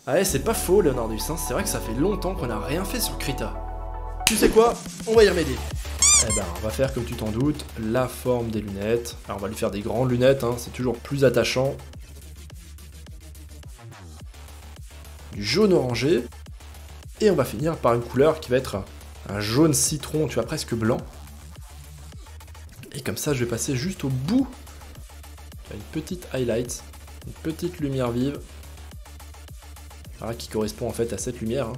Ah ouais, c'est pas faux, Leonardus, hein. C'est vrai que ça fait longtemps qu'on n'a rien fait sur Krita. Tu sais quoi? On va y remédier. Eh ben, on va faire comme tu t'en doutes, la forme des lunettes. Alors on va lui faire des grandes lunettes, hein, c'est toujours plus attachant. Du jaune orangé. Et on va finir par une couleur qui va être un jaune citron, tu vois, presque blanc. Et comme ça, je vais passer juste au bout. Une petite highlight, une petite lumière vive. Voilà, qui correspond en fait à cette lumière. Hein.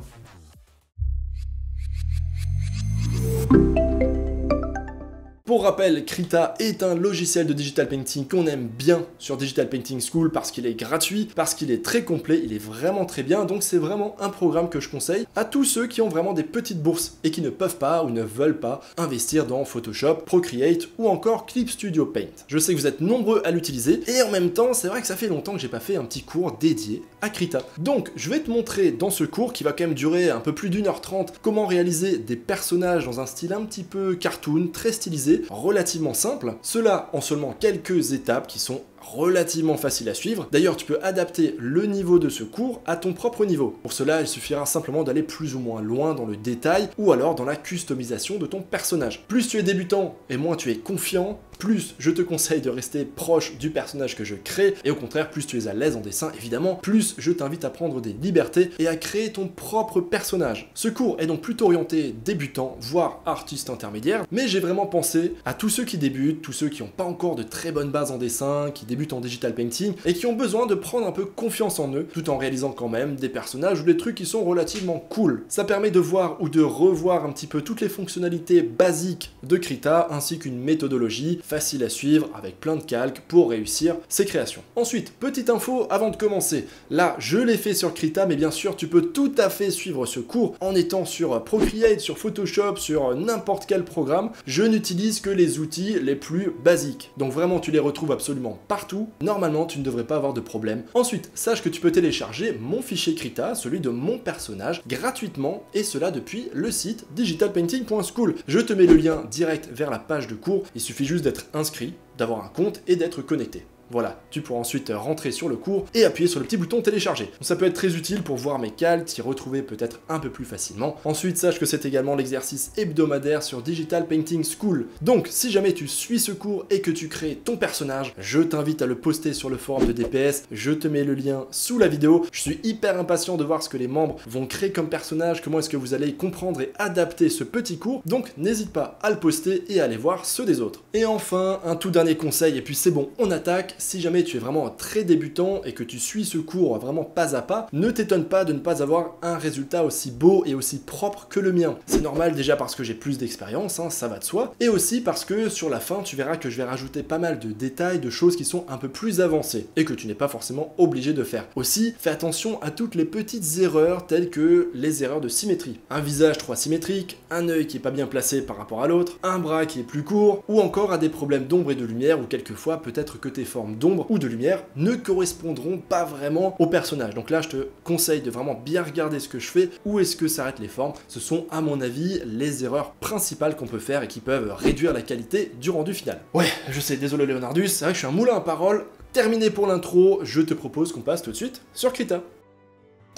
Pour rappel, Krita est un logiciel de digital painting qu'on aime bien sur Digital Painting School parce qu'il est gratuit, parce qu'il est très complet, il est vraiment très bien, donc c'est vraiment un programme que je conseille à tous ceux qui ont vraiment des petites bourses et qui ne peuvent pas ou ne veulent pas investir dans Photoshop, Procreate ou encore Clip Studio Paint. Je sais que vous êtes nombreux à l'utiliser et en même temps, c'est vrai que ça fait longtemps que j'ai pas fait un petit cours dédié à Krita. Donc, je vais te montrer dans ce cours qui va quand même durer un peu plus d'1h30 comment réaliser des personnages dans un style un petit peu cartoon, très stylisé, relativement simple, cela en seulement quelques étapes qui sont relativement faciles à suivre. D'ailleurs, tu peux adapter le niveau de ce cours à ton propre niveau. Pour cela, il suffira simplement d'aller plus ou moins loin dans le détail ou alors dans la customisation de ton personnage. Plus tu es débutant et moins tu es confiant, plus je te conseille de rester proche du personnage que je crée, et au contraire, plus tu es à l'aise en dessin, évidemment, plus je t'invite à prendre des libertés et à créer ton propre personnage. Ce cours est donc plutôt orienté débutant, voire artiste intermédiaire, mais j'ai vraiment pensé à tous ceux qui débutent, tous ceux qui n'ont pas encore de très bonnes bases en dessin, qui débutent en digital painting, et qui ont besoin de prendre un peu confiance en eux, tout en réalisant quand même des personnages ou des trucs qui sont relativement cool. Ça permet de voir ou de revoir un petit peu toutes les fonctionnalités basiques de Krita, ainsi qu'une méthodologie facile à suivre avec plein de calques pour réussir ses créations. Ensuite, petite info avant de commencer, là je l'ai fait sur Krita, mais bien sûr tu peux tout à fait suivre ce cours en étant sur Procreate, sur Photoshop, sur n'importe quel programme. Je n'utilise que les outils les plus basiques, donc vraiment tu les retrouves absolument partout. Normalement tu ne devrais pas avoir de problème. Ensuite, sache que tu peux télécharger mon fichier Krita, celui de mon personnage, gratuitement, et cela depuis le site digitalpainting.school. Je te mets le lien direct vers la page de cours, il suffit juste d'être inscrit, d'avoir un compte et d'être connecté. Voilà, tu pourras ensuite rentrer sur le cours et appuyer sur le petit bouton télécharger. Donc ça peut être très utile pour voir mes calques, t'y retrouver peut-être un peu plus facilement. Ensuite, sache que c'est également l'exercice hebdomadaire sur Digital Painting School. Donc, si jamais tu suis ce cours et que tu crées ton personnage, je t'invite à le poster sur le forum de DPS. Je te mets le lien sous la vidéo. Je suis hyper impatient de voir ce que les membres vont créer comme personnage, comment est-ce que vous allez comprendre et adapter ce petit cours. Donc, n'hésite pas à le poster et à aller voir ceux des autres. Et enfin, un tout dernier conseil, et puis c'est bon, on attaque. Si jamais tu es vraiment très débutant et que tu suis ce cours vraiment pas à pas, ne t'étonne pas de ne pas avoir un résultat aussi beau et aussi propre que le mien. C'est normal déjà parce que j'ai plus d'expérience, hein, ça va de soi, et aussi parce que sur la fin, tu verras que je vais rajouter pas mal de détails, de choses qui sont un peu plus avancées et que tu n'es pas forcément obligé de faire. Aussi, fais attention à toutes les petites erreurs telles que les erreurs de symétrie. Un visage trop asymétrique, un œil qui est pas bien placé par rapport à l'autre, un bras qui est plus court, ou encore à des problèmes d'ombre et de lumière, ou quelquefois peut-être que tes formes d'ombre ou de lumière ne correspondront pas vraiment au personnage. Donc là, je te conseille de vraiment bien regarder ce que je fais, où est-ce que s'arrêtent les formes. Ce sont, à mon avis, les erreurs principales qu'on peut faire et qui peuvent réduire la qualité du rendu final. Ouais, je sais, désolé Leonardus, c'est vrai que je suis un moulin à paroles. Terminé pour l'intro, je te propose qu'on passe tout de suite sur Krita.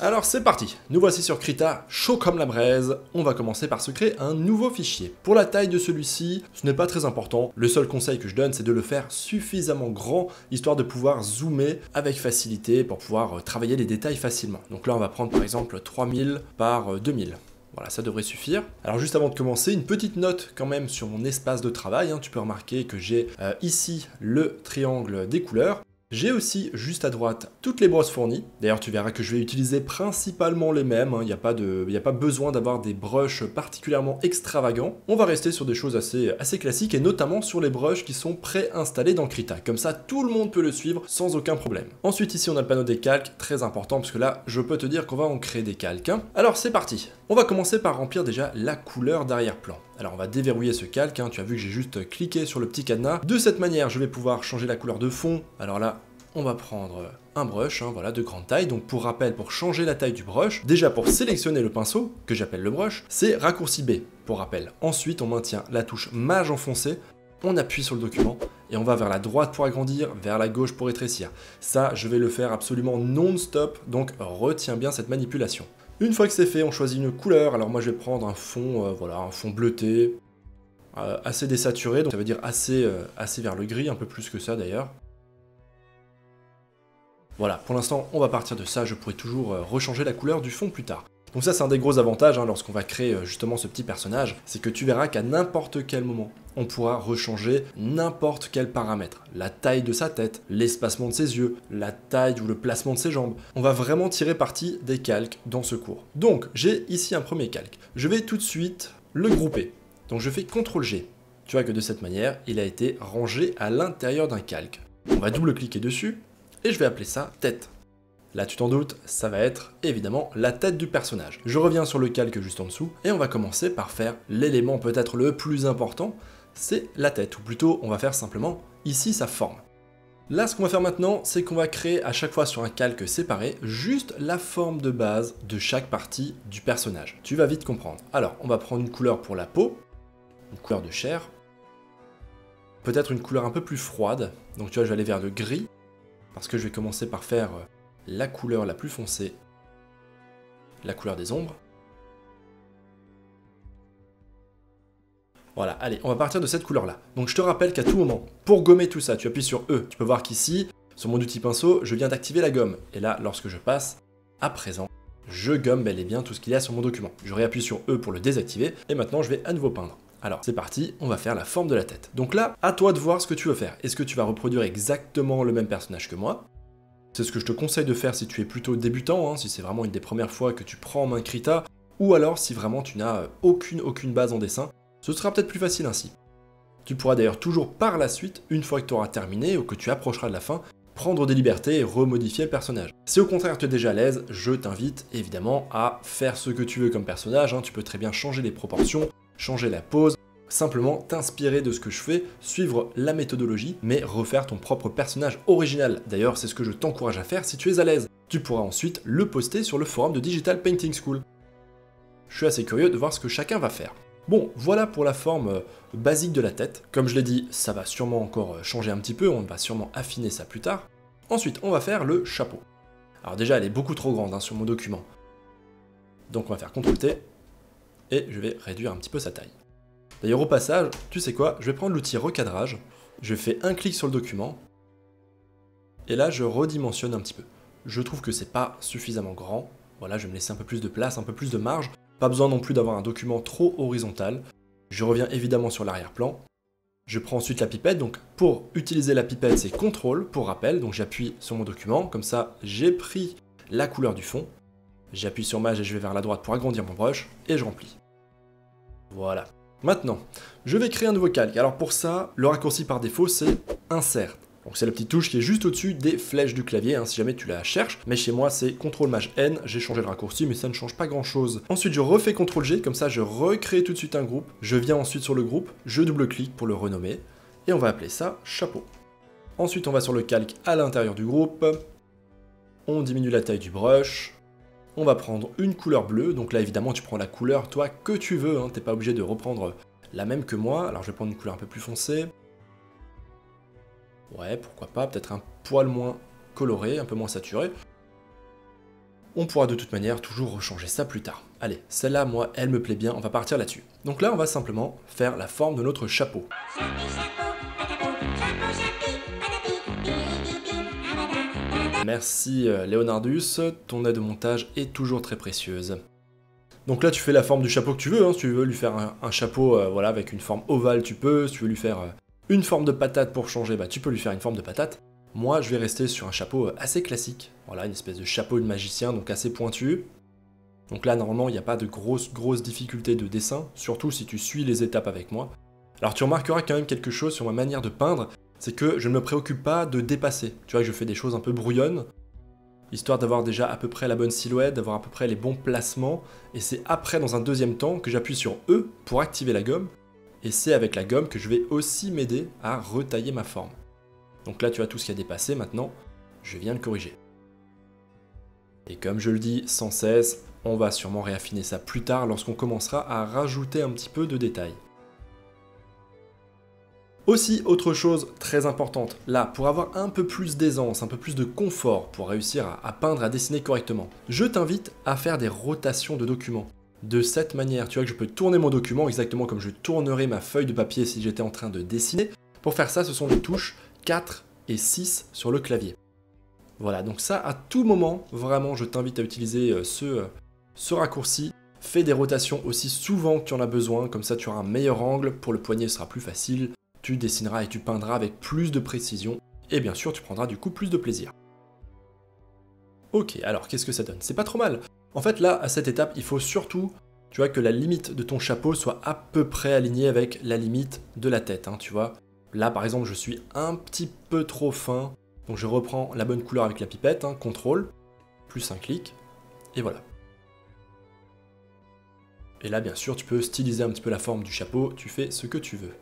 Alors c'est parti, nous voici sur Krita, chaud comme la braise. On va commencer par se créer un nouveau fichier. Pour la taille de celui-ci, ce n'est pas très important. Le seul conseil que je donne, c'est de le faire suffisamment grand, histoire de pouvoir zoomer avec facilité pour pouvoir travailler les détails facilement. Donc là, on va prendre par exemple 3000 par 2000. Voilà, ça devrait suffire. Alors juste avant de commencer, une petite note quand même sur mon espace de travail. Tu peux remarquer que j'ai ici le triangle des couleurs. J'ai aussi juste à droite toutes les brosses fournies. D'ailleurs, tu verras que je vais utiliser principalement les mêmes. Il n'y a pas besoin d'avoir des brushes particulièrement extravagants. On va rester sur des choses assez classiques et notamment sur les brushes qui sont préinstallés dans Krita. Comme ça, tout le monde peut le suivre sans aucun problème. Ensuite, ici, on a le panneau des calques, très important parce que là, je peux te dire qu'on va en créer des calques. Alors, c'est parti. On va commencer par remplir déjà la couleur d'arrière-plan. Alors, on va déverrouiller ce calque. Tu as vu que j'ai juste cliqué sur le petit cadenas. De cette manière, je vais pouvoir changer la couleur de fond. Alors là, on va prendre un brush, voilà, de grande taille. Donc pour rappel, pour changer la taille du brush, déjà pour sélectionner le pinceau, que j'appelle le brush, c'est raccourci B, pour rappel. Ensuite, on maintient la touche mage enfoncée on appuie sur le document et on va vers la droite pour agrandir, vers la gauche pour rétrécir. Ça, je vais le faire absolument non-stop, donc retiens bien cette manipulation. Une fois que c'est fait, on choisit une couleur. Alors moi, je vais prendre un fond, voilà, un fond bleuté, assez désaturé, donc ça veut dire assez vers le gris, un peu plus que ça d'ailleurs. Voilà, pour l'instant, on va partir de ça, je pourrai toujours rechanger la couleur du fond plus tard. Donc ça, c'est un des gros avantages lorsqu'on va créer justement ce petit personnage, c'est que tu verras qu'à n'importe quel moment, on pourra rechanger n'importe quel paramètre. La taille de sa tête, l'espacement de ses yeux, la taille ou le placement de ses jambes. On va vraiment tirer parti des calques dans ce cours. Donc, j'ai ici un premier calque. Je vais tout de suite le grouper. Donc je fais CTRL-G. Tu vois que de cette manière, il a été rangé à l'intérieur d'un calque. On va double-cliquer dessus et je vais appeler ça tête. Là, tu t'en doutes, ça va être évidemment la tête du personnage. Je reviens sur le calque juste en dessous et on va commencer par faire l'élément peut-être le plus important, c'est la tête, ou plutôt on va faire simplement ici sa forme. Là, ce qu'on va faire maintenant, c'est qu'on va créer à chaque fois sur un calque séparé juste la forme de base de chaque partie du personnage. Tu vas vite comprendre. Alors, on va prendre une couleur pour la peau, une couleur de chair, peut-être une couleur un peu plus froide, donc tu vois, je vais aller vers le gris, parce que je vais commencer par faire la couleur la plus foncée, la couleur des ombres. Voilà, allez, on va partir de cette couleur-là. Donc je te rappelle qu'à tout moment, pour gommer tout ça, tu appuies sur E. Tu peux voir qu'ici, sur mon outil pinceau, je viens d'activer la gomme. Et là, lorsque je passe, à présent, je gomme bel et bien tout ce qu'il y a sur mon document. Je réappuie sur E pour le désactiver, et maintenant je vais à nouveau peindre. Alors, c'est parti, on va faire la forme de la tête. Donc là, à toi de voir ce que tu veux faire. Est-ce que tu vas reproduire exactement le même personnage que moi? C'est ce que je te conseille de faire si tu es plutôt débutant, si c'est vraiment une des premières fois que tu prends en main Krita, ou alors si vraiment tu n'as aucune base en dessin, ce sera peut-être plus facile ainsi. Tu pourras d'ailleurs toujours par la suite, une fois que tu auras terminé ou que tu approcheras de la fin, prendre des libertés et remodifier le personnage. Si au contraire tu es déjà à l'aise, je t'invite évidemment à faire ce que tu veux comme personnage, tu peux très bien changer les proportions, changer la pose, simplement t'inspirer de ce que je fais, suivre la méthodologie, mais refaire ton propre personnage original. D'ailleurs, c'est ce que je t'encourage à faire si tu es à l'aise. Tu pourras ensuite le poster sur le forum de Digital Painting School. Je suis assez curieux de voir ce que chacun va faire. Bon, voilà pour la forme basique de la tête. Comme je l'ai dit, ça va sûrement encore changer un petit peu, on va sûrement affiner ça plus tard. Ensuite, on va faire le chapeau. Alors déjà, elle est beaucoup trop grande sur mon document. Donc on va faire CTRL-T, et je vais réduire un petit peu sa taille. D'ailleurs, au passage, tu sais quoi, je vais prendre l'outil recadrage, je fais un clic sur le document, et là, je redimensionne un petit peu. Je trouve que c'est pas suffisamment grand, voilà, je vais me laisser un peu plus de place, un peu plus de marge, pas besoin non plus d'avoir un document trop horizontal. Je reviens évidemment sur l'arrière-plan, je prends ensuite la pipette, donc pour utiliser la pipette, c'est CTRL pour rappel, donc j'appuie sur mon document, comme ça, j'ai pris la couleur du fond, j'appuie sur Maj et je vais vers la droite pour agrandir mon brush, et je remplis. Voilà. Maintenant, je vais créer un nouveau calque. Alors pour ça, le raccourci par défaut, c'est Insert. Donc c'est la petite touche qui est juste au-dessus des flèches du clavier, si jamais tu la cherches. Mais chez moi, c'est CTRL-N. J'ai changé le raccourci, mais ça ne change pas grand-chose. Ensuite, je refais CTRL-G, comme ça, je recrée tout de suite un groupe. Je viens ensuite sur le groupe, je double-clique pour le renommer, et on va appeler ça chapeau. Ensuite, on va sur le calque à l'intérieur du groupe. On diminue la taille du brush. On va prendre une couleur bleue, donc là évidemment tu prends la couleur toi que tu veux, t'es pas obligé de reprendre la même que moi, alors je vais prendre une couleur un peu plus foncée. Ouais, pourquoi pas, peut-être un poil moins coloré, un peu moins saturé. On pourra de toute manière toujours rechanger ça plus tard. Allez, celle-là, moi, elle me plaît bien, on va partir là-dessus. Donc là, on va simplement faire la forme de notre chapeau. Merci Leonardus, ton aide au montage est toujours très précieuse. Donc là tu fais la forme du chapeau que tu veux, si tu veux lui faire un chapeau voilà, avec une forme ovale tu peux, si tu veux lui faire une forme de patate pour changer, tu peux lui faire une forme de patate. Moi je vais rester sur un chapeau assez classique, voilà, une espèce de chapeau de magicien, donc assez pointu. Donc là normalement il n'y a pas de grosses difficultés de dessin, surtout si tu suis les étapes avec moi. Alors tu remarqueras quand même quelque chose sur ma manière de peindre, c'est que je ne me préoccupe pas de dépasser. Tu vois, je fais des choses un peu brouillonnes, histoire d'avoir déjà à peu près la bonne silhouette, d'avoir à peu près les bons placements, et c'est après, dans un deuxième temps, que j'appuie sur E pour activer la gomme, et c'est avec la gomme que je vais aussi m'aider à retailler ma forme. Donc là, tu as tout ce qui a dépassé, maintenant, je viens le corriger. Et comme je le dis sans cesse, on va sûrement réaffiner ça plus tard lorsqu'on commencera à rajouter un petit peu de détails. Aussi, autre chose très importante, là, pour avoir un peu plus d'aisance, un peu plus de confort pour réussir à peindre, à dessiner correctement, je t'invite à faire des rotations de documents. De cette manière, tu vois que je peux tourner mon document exactement comme je tournerais ma feuille de papier si j'étais en train de dessiner. Pour faire ça, ce sont les touches 4 et 6 sur le clavier. Voilà, donc ça, à tout moment, vraiment, je t'invite à utiliser ce raccourci. Fais des rotations aussi souvent que tu en as besoin, comme ça tu auras un meilleur angle, pour le poignet ce sera plus facile, tu dessineras et tu peindras avec plus de précision, et bien sûr tu prendras du coup plus de plaisir. Ok, alors qu'est-ce que ça donne? C'est pas trop mal. En fait là, à cette étape, il faut surtout, tu vois, que la limite de ton chapeau soit à peu près alignée avec la limite de la tête, hein, tu vois. Là par exemple, je suis un petit peu trop fin, donc je reprends la bonne couleur avec la pipette, hein, CTRL, plus un clic, et voilà. Et là, bien sûr, tu peux styliser un petit peu la forme du chapeau, tu fais ce que tu veux.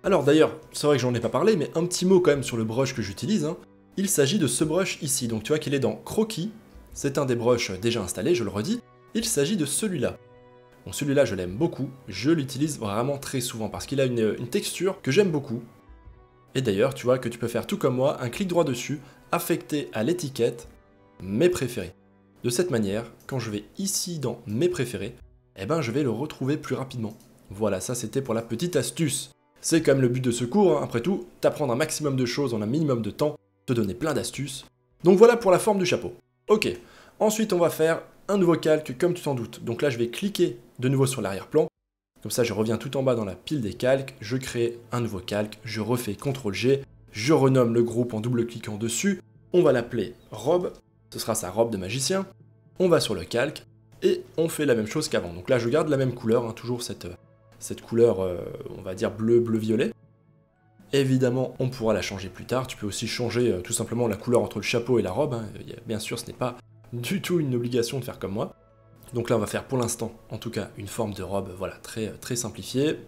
Alors d'ailleurs, c'est vrai que j'en ai pas parlé, mais un petit mot quand même sur le brush que j'utilise. Hein. Il s'agit de ce brush ici, donc tu vois qu'il est dans Croquis. C'est un des brushes déjà installés, je le redis. Il s'agit de celui-là. Bon, celui-là, je l'aime beaucoup, je l'utilise vraiment très souvent parce qu'il a une texture que j'aime beaucoup. Et d'ailleurs, tu vois que tu peux faire tout comme moi, un clic droit dessus, affecter à l'étiquette mes préférés. De cette manière, quand je vais ici dans mes préférés, eh ben je vais le retrouver plus rapidement. Voilà, ça c'était pour la petite astuce. C'est quand même le but de ce cours, hein. Après tout, t'apprendre un maximum de choses en un minimum de temps, te donner plein d'astuces. Donc voilà pour la forme du chapeau. Ok, ensuite on va faire un nouveau calque comme tu t'en doutes. Donc là je vais cliquer de nouveau sur l'arrière-plan, comme ça je reviens tout en bas dans la pile des calques, je crée un nouveau calque, je refais CTRL-G, je renomme le groupe en double-cliquant dessus, on va l'appeler robe, ce sera sa robe de magicien, on va sur le calque, et on fait la même chose qu'avant. Donc là je garde la même couleur, hein, toujours cette couleur, on va dire bleu-violet. Évidemment on pourra la changer plus tard, tu peux aussi changer tout simplement la couleur entre le chapeau et la robe, hein. Bien sûr ce n'est pas du tout une obligation de faire comme moi. Donc là on va faire pour l'instant, en tout cas, une forme de robe, voilà, très, très simplifiée.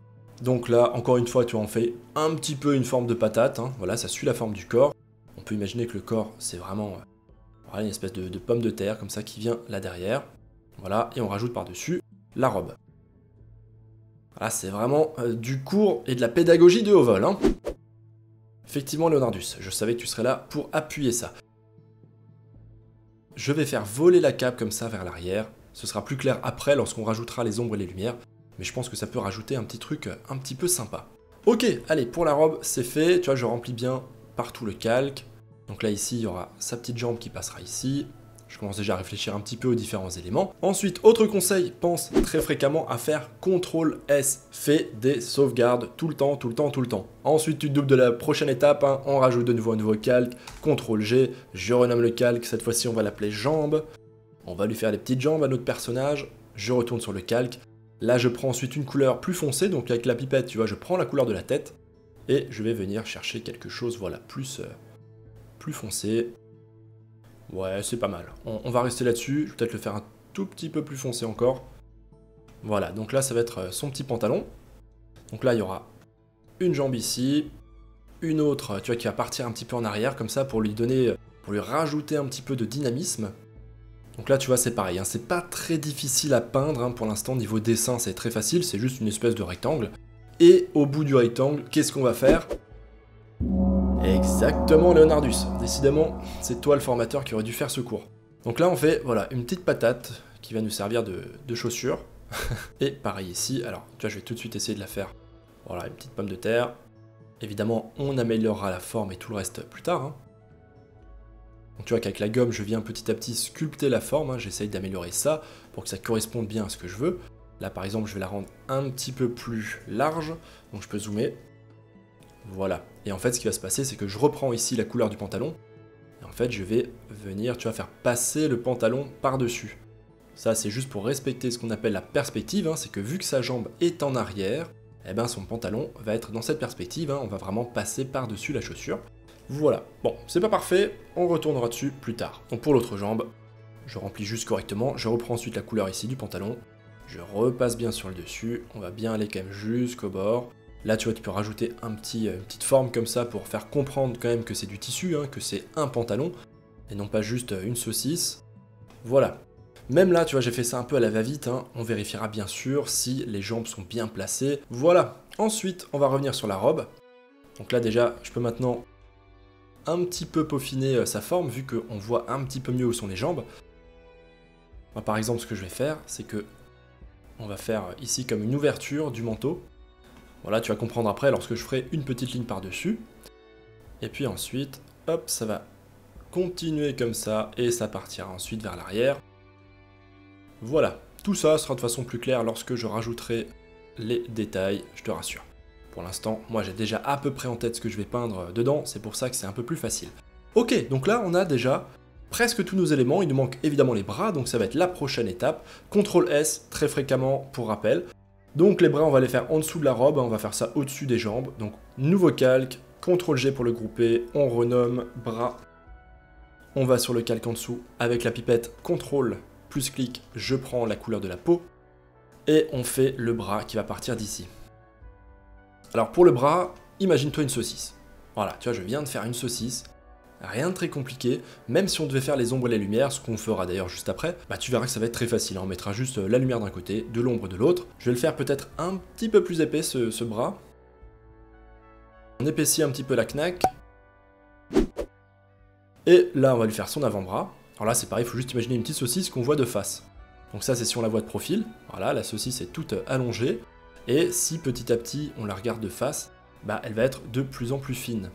Donc là, encore une fois, tu en fais un petit peu une forme de patate, hein. Voilà, ça suit la forme du corps. On peut imaginer que le corps c'est vraiment voilà, une espèce de pomme de terre comme ça qui vient là derrière. Voilà, et on rajoute par-dessus la robe. Voilà, c'est vraiment du cours et de la pédagogie de haut vol. Hein. Effectivement, Leonardus, je savais que tu serais là pour appuyer ça. Je vais faire voler la cape comme ça vers l'arrière. Ce sera plus clair après lorsqu'on rajoutera les ombres et les lumières. Mais je pense que ça peut rajouter un petit truc un petit peu sympa. Ok, allez, pour la robe, c'est fait. Tu vois, je remplis bien partout le calque. Donc là, ici, il y aura sa petite jambe qui passera ici. Je commence déjà à réfléchir un petit peu aux différents éléments. Ensuite, autre conseil, pense très fréquemment à faire CTRL-S. Fais des sauvegardes tout le temps, tout le temps, tout le temps. Ensuite, tu doubles de la prochaine étape, hein. On rajoute de nouveau un nouveau calque. CTRL-G, je renomme le calque. Cette fois-ci, on va l'appeler jambe. On va lui faire les petites jambes à notre personnage. Je retourne sur le calque. Là, je prends ensuite une couleur plus foncée. Donc avec la pipette, tu vois, je prends la couleur de la tête. Et je vais venir chercher quelque chose, voilà, plus foncé. Ouais, c'est pas mal. On va rester là-dessus. Je vais peut-être le faire un tout petit peu plus foncé encore. Voilà, donc là, ça va être son petit pantalon. Donc là, il y aura une jambe ici, une autre, tu vois, qui va partir un petit peu en arrière, comme ça, pour lui rajouter un petit peu de dynamisme. Donc là, tu vois, c'est pareil, hein, c'est pas très difficile à peindre, hein, pour l'instant, niveau dessin, c'est très facile, c'est juste une espèce de rectangle. Et au bout du rectangle, qu'est-ce qu'on va faire ? Exactement, Leonardus. Décidément, c'est toi le formateur qui aurait dû faire ce cours. Donc là, on fait, voilà, une petite patate qui va nous servir de chaussure. Et pareil ici, alors, tu vois, je vais tout de suite essayer de la faire. Voilà, une petite pomme de terre. Évidemment, on améliorera la forme et tout le reste plus tard. Hein. Donc tu vois qu'avec la gomme, je viens petit à petit sculpter la forme. Hein. J'essaye d'améliorer ça pour que ça corresponde bien à ce que je veux. Là, par exemple, je vais la rendre un petit peu plus large. Donc je peux zoomer. Voilà. Et en fait, ce qui va se passer, c'est que je reprends ici la couleur du pantalon. Et en fait, je vais venir, tu vas faire passer le pantalon par-dessus. Ça, c'est juste pour respecter ce qu'on appelle la perspective. Hein. C'est que vu que sa jambe est en arrière, eh ben, son pantalon va être dans cette perspective. Hein. On va vraiment passer par-dessus la chaussure. Voilà. Bon, c'est pas parfait. On retournera dessus plus tard. Donc pour l'autre jambe, je remplis juste correctement. Je reprends ensuite la couleur ici du pantalon. Je repasse bien sur le dessus. On va bien aller quand même jusqu'au bord. Là, tu vois, tu peux rajouter une petite forme comme ça pour faire comprendre quand même que c'est du tissu, hein, que c'est un pantalon, et non pas juste une saucisse. Voilà. Même là, tu vois, j'ai fait ça un peu à la va-vite, hein. On vérifiera bien sûr si les jambes sont bien placées. Voilà. Ensuite, on va revenir sur la robe. Donc là déjà, je peux maintenant un petit peu peaufiner sa forme, vu qu'on voit un petit peu mieux où sont les jambes. Moi, par exemple, ce que je vais faire, c'est que on va faire ici comme une ouverture du manteau. Voilà, tu vas comprendre après lorsque je ferai une petite ligne par-dessus. Et puis ensuite, hop, ça va continuer comme ça, et ça partira ensuite vers l'arrière. Voilà, tout ça sera de façon plus claire lorsque je rajouterai les détails, je te rassure. Pour l'instant, moi j'ai déjà à peu près en tête ce que je vais peindre dedans, c'est pour ça que c'est un peu plus facile. Ok, donc là on a déjà presque tous nos éléments, il nous manque évidemment les bras, donc ça va être la prochaine étape. CTRL S, très fréquemment pour rappel. Donc les bras on va les faire en dessous de la robe, on va faire ça au-dessus des jambes. Donc nouveau calque, CTRL G pour le grouper, on renomme bras. On va sur le calque en dessous avec la pipette CTRL plus clic, je prends la couleur de la peau. Et on fait le bras qui va partir d'ici. Alors pour le bras, imagine-toi une saucisse. Voilà, tu vois, je viens de faire une saucisse. Rien de très compliqué, même si on devait faire les ombres et les lumières, ce qu'on fera d'ailleurs juste après, bah tu verras que ça va être très facile, on mettra juste la lumière d'un côté, de l'ombre de l'autre. Je vais le faire peut-être un petit peu plus épais ce bras. On épaissit un petit peu la knack. Et là on va lui faire son avant-bras. Alors là c'est pareil, il faut juste imaginer une petite saucisse qu'on voit de face. Donc ça c'est si on la voit de profil, voilà, la saucisse est toute allongée. Et si petit à petit on la regarde de face, bah elle va être de plus en plus fine.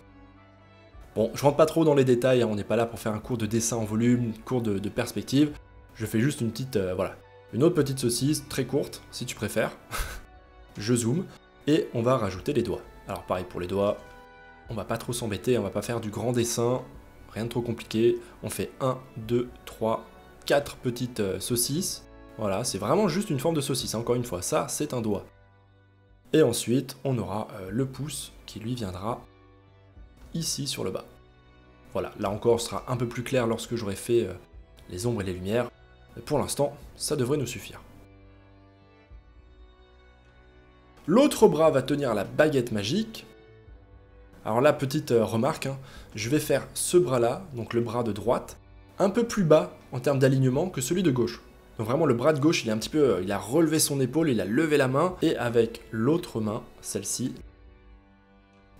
Bon, je rentre pas trop dans les détails, hein, on n'est pas là pour faire un cours de dessin en volume, cours de perspective. Je fais juste une petite, voilà, une autre petite saucisse, très courte, si tu préfères. Je zoome, et on va rajouter les doigts. Alors pareil pour les doigts, on va pas trop s'embêter, on va pas faire du grand dessin, rien de trop compliqué. On fait 1, 2, 3, 4 petites saucisses. Voilà, c'est vraiment juste une forme de saucisse, hein, encore une fois, ça c'est un doigt. Et ensuite, on aura le pouce qui lui viendra ici sur le bas. Voilà, là encore, ce sera un peu plus clair lorsque j'aurai fait les ombres et les lumières. Mais pour l'instant, ça devrait nous suffire. L'autre bras va tenir la baguette magique. Alors là, petite remarque, hein, je vais faire ce bras-là, donc le bras de droite, un peu plus bas en termes d'alignement que celui de gauche. Donc vraiment le bras de gauche, il est un petit peu, il a relevé son épaule, il a levé la main, et avec l'autre main, celle-ci.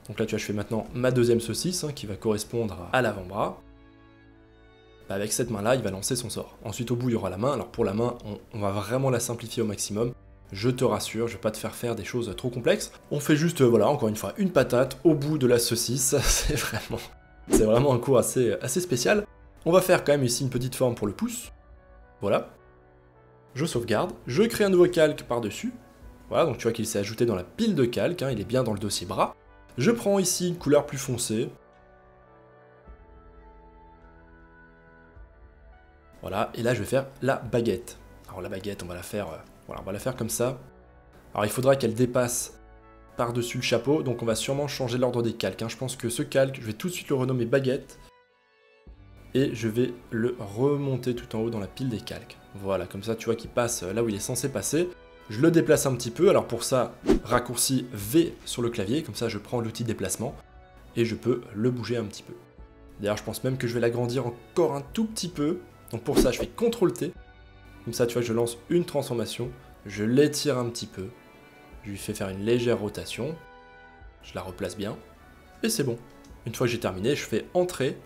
Donc là tu vois, je fais maintenant ma deuxième saucisse, hein, qui va correspondre à l'avant-bras. Bah, avec cette main-là, il va lancer son sort. Ensuite au bout, il y aura la main. Alors pour la main, on va vraiment la simplifier au maximum. Je te rassure, je vais pas te faire des choses trop complexes. On fait juste, voilà, encore une fois, une patate au bout de la saucisse. C'est vraiment un cours assez spécial. On va faire quand même ici une petite forme pour le pouce. Voilà. Je sauvegarde, je crée un nouveau calque par-dessus. Voilà, donc tu vois qu'il s'est ajouté dans la pile de calques, hein, il est bien dans le dossier bras. Je prends ici une couleur plus foncée. Voilà, et là je vais faire la baguette. Alors la baguette, on va la faire, voilà, on va la faire comme ça. Alors il faudra qu'elle dépasse par-dessus le chapeau, donc on va sûrement changer l'ordre des calques, hein. Je pense que ce calque, je vais tout de suite le renommer baguette. Et je vais le remonter tout en haut dans la pile des calques. Voilà, comme ça tu vois qu'il passe là où il est censé passer. Je le déplace un petit peu, alors pour ça, raccourci V sur le clavier, comme ça je prends l'outil déplacement, et je peux le bouger un petit peu. D'ailleurs je pense même que je vais l'agrandir encore un tout petit peu, donc pour ça je fais CTRL T, comme ça tu vois je lance une transformation, je l'étire un petit peu, je lui fais faire une légère rotation, je la replace bien, et c'est bon. Une fois que j'ai terminé, je fais Entrée,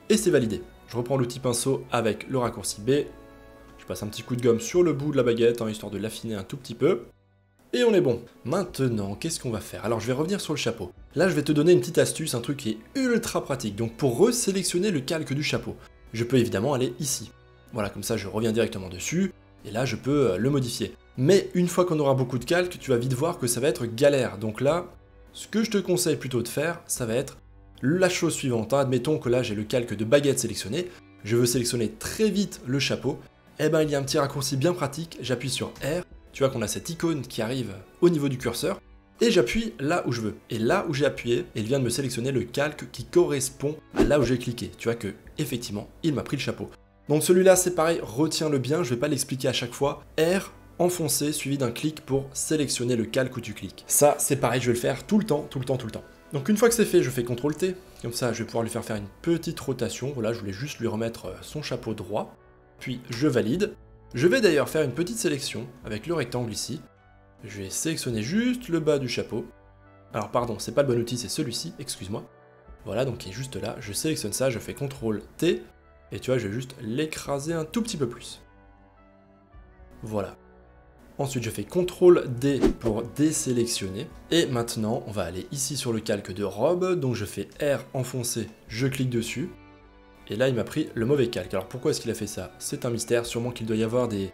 et c'est validé. Je reprends l'outil pinceau avec le raccourci B, je passe un petit coup de gomme sur le bout de la baguette, hein, histoire de l'affiner un tout petit peu. Et on est bon. Maintenant, qu'est-ce qu'on va faire? Alors je vais revenir sur le chapeau. Là, je vais te donner une petite astuce, un truc qui est ultra pratique. Donc pour resélectionner le calque du chapeau, je peux évidemment aller ici. Voilà, comme ça je reviens directement dessus, et là je peux le modifier. Mais une fois qu'on aura beaucoup de calques, tu vas vite voir que ça va être galère. Donc là, ce que je te conseille plutôt de faire, ça va être la chose suivante. Admettons que là j'ai le calque de baguette sélectionné, je veux sélectionner très vite le chapeau. Eh ben il y a un petit raccourci bien pratique, j'appuie sur R, tu vois qu'on a cette icône qui arrive au niveau du curseur, et j'appuie là où je veux. Et là où j'ai appuyé, il vient de me sélectionner le calque qui correspond à là où j'ai cliqué. Tu vois que, effectivement, il m'a pris le chapeau. Donc celui-là c'est pareil, retiens-le bien, je vais pas l'expliquer à chaque fois. R, enfoncé, suivi d'un clic pour sélectionner le calque où tu cliques. Ça c'est pareil, je vais le faire tout le temps. Donc une fois que c'est fait, je fais CTRL T, comme ça je vais pouvoir lui faire une petite rotation. Voilà, je voulais juste lui remettre son chapeau droit. Puis je valide. Je vais d'ailleurs faire une petite sélection avec le rectangle ici. Je vais sélectionner juste le bas du chapeau. Alors pardon, c'est pas le bon outil, c'est celui-ci, excuse-moi. Voilà, donc il est juste là, je sélectionne ça, je fais CTRL T, et tu vois, je vais juste l'écraser un tout petit peu plus. Voilà. Ensuite, je fais CTRL D pour désélectionner. Et maintenant, on va aller ici sur le calque de robe. Donc je fais R enfoncé, je clique dessus. Et là, il m'a pris le mauvais calque. Alors pourquoi est-ce qu'il a fait ça? C'est un mystère, sûrement qu'il doit y avoir des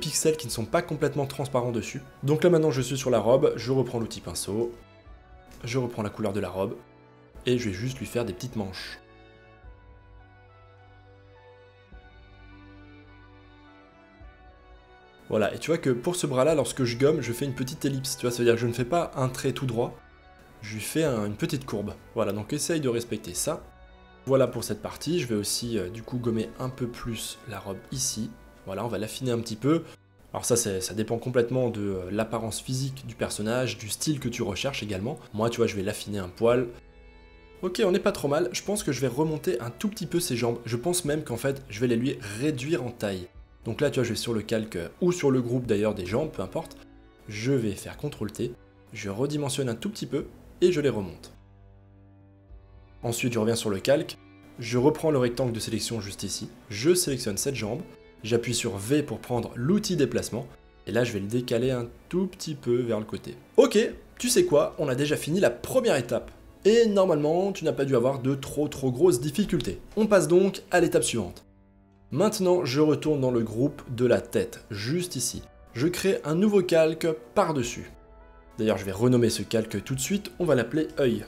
pixels qui ne sont pas complètement transparents dessus. Donc là maintenant, je suis sur la robe, je reprends l'outil pinceau. Je reprends la couleur de la robe. Et je vais juste lui faire des petites manches. Voilà, et tu vois que pour ce bras-là, lorsque je gomme, je fais une petite ellipse, tu vois, ça veut dire que je ne fais pas un trait tout droit, je lui fais une petite courbe. Voilà, donc essaye de respecter ça. Voilà pour cette partie, je vais aussi du coup gommer un peu plus la robe ici. Voilà, on va l'affiner un petit peu. Alors ça dépend complètement de l'apparence physique du personnage, du style que tu recherches également. Moi, tu vois, je vais l'affiner un poil. Ok, on n'est pas trop mal, je pense que je vais remonter un tout petit peu ses jambes. Je pense même qu'en fait, je vais les lui réduire en taille. Donc là, tu vois, je vais sur le calque, ou sur le groupe d'ailleurs des jambes, peu importe. Je vais faire CTRL T, je redimensionne un tout petit peu, et je les remonte. Ensuite, je reviens sur le calque, je reprends le rectangle de sélection juste ici, je sélectionne cette jambe, j'appuie sur V pour prendre l'outil déplacement, et là, je vais le décaler un tout petit peu vers le côté. Ok, tu sais quoi, on a déjà fini la première étape. Et normalement, tu n'as pas dû avoir de trop grosses difficultés. On passe donc à l'étape suivante. Maintenant, je retourne dans le groupe de la tête, juste ici. Je crée un nouveau calque par-dessus. D'ailleurs, je vais renommer ce calque tout de suite, on va l'appeler œil.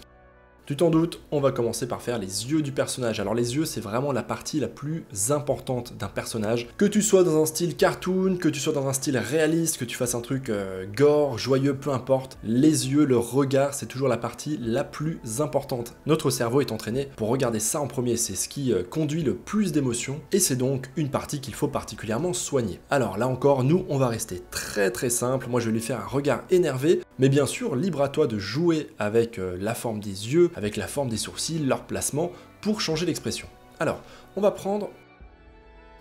Tu t'en doutes, on va commencer par faire les yeux du personnage. Alors les yeux, c'est vraiment la partie la plus importante d'un personnage. Que tu sois dans un style cartoon, que tu sois dans un style réaliste, que tu fasses un truc gore, joyeux, peu importe, les yeux, le regard, c'est toujours la partie la plus importante. Notre cerveau est entraîné pour regarder ça en premier, c'est ce qui conduit le plus d'émotions, et c'est donc une partie qu'il faut particulièrement soigner. Alors là encore, nous, on va rester très simple. Moi, je vais lui faire un regard énervé, mais bien sûr, libre à toi de jouer avec la forme des yeux, avec la forme des sourcils, leur placement, pour changer l'expression. Alors, on va prendre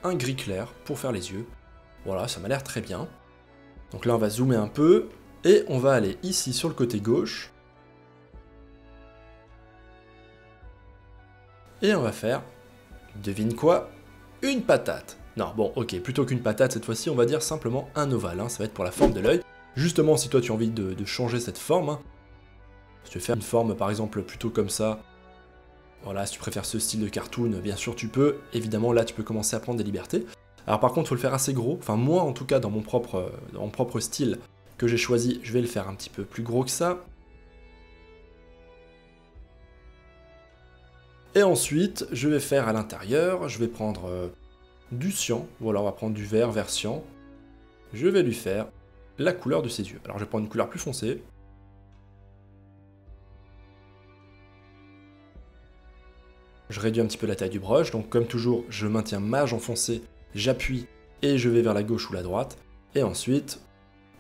un gris clair pour faire les yeux. Voilà, ça m'a l'air très bien. Donc là, on va zoomer un peu, et on va aller ici sur le côté gauche. Et on va faire, devine quoi, une patate. Non, bon, ok, plutôt qu'une patate, cette fois-ci, on va dire simplement un ovale, hein, ça va être pour la forme de l'œil. Justement, si toi, tu as envie de changer cette forme, hein, si tu veux faire une forme, par exemple, plutôt comme ça, voilà, si tu préfères ce style de cartoon, bien sûr, tu peux. Évidemment, là, tu peux commencer à prendre des libertés. Alors par contre, il faut le faire assez gros. Enfin, moi, en tout cas, dans mon propre style que j'ai choisi, je vais le faire un petit peu plus gros que ça. Et ensuite, je vais faire à l'intérieur, je vais prendre du cyan. Voilà, on va prendre du vert cyan. Je vais lui faire la couleur de ses yeux. Alors, je vais prendre une couleur plus foncée. Je réduis un petit peu la taille du brush, donc comme toujours, je maintiens mage enfoncé, j'appuie et je vais vers la gauche ou la droite. Et ensuite,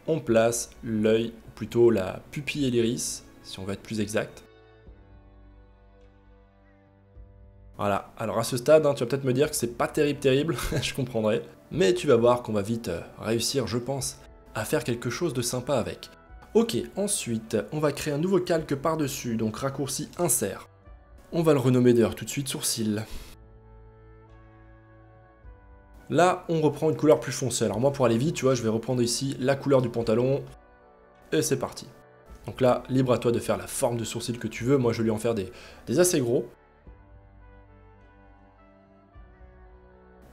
on place l'œil, ou plutôt la pupille et l'iris, si on veut être plus exact. Voilà, alors à ce stade, hein, tu vas peut-être me dire que c'est pas terrible, je comprendrai. Mais tu vas voir qu'on va vite réussir, je pense, à faire quelque chose de sympa avec. Ok, ensuite, on va créer un nouveau calque par-dessus, donc raccourci insert. On va le renommer d'ailleurs tout de suite sourcil. Là, on reprend une couleur plus foncée. Alors moi, pour aller vite, tu vois, je vais reprendre ici la couleur du pantalon. Et c'est parti. Donc là, libre à toi de faire la forme de sourcil que tu veux. Moi, je vais lui en faire des assez gros.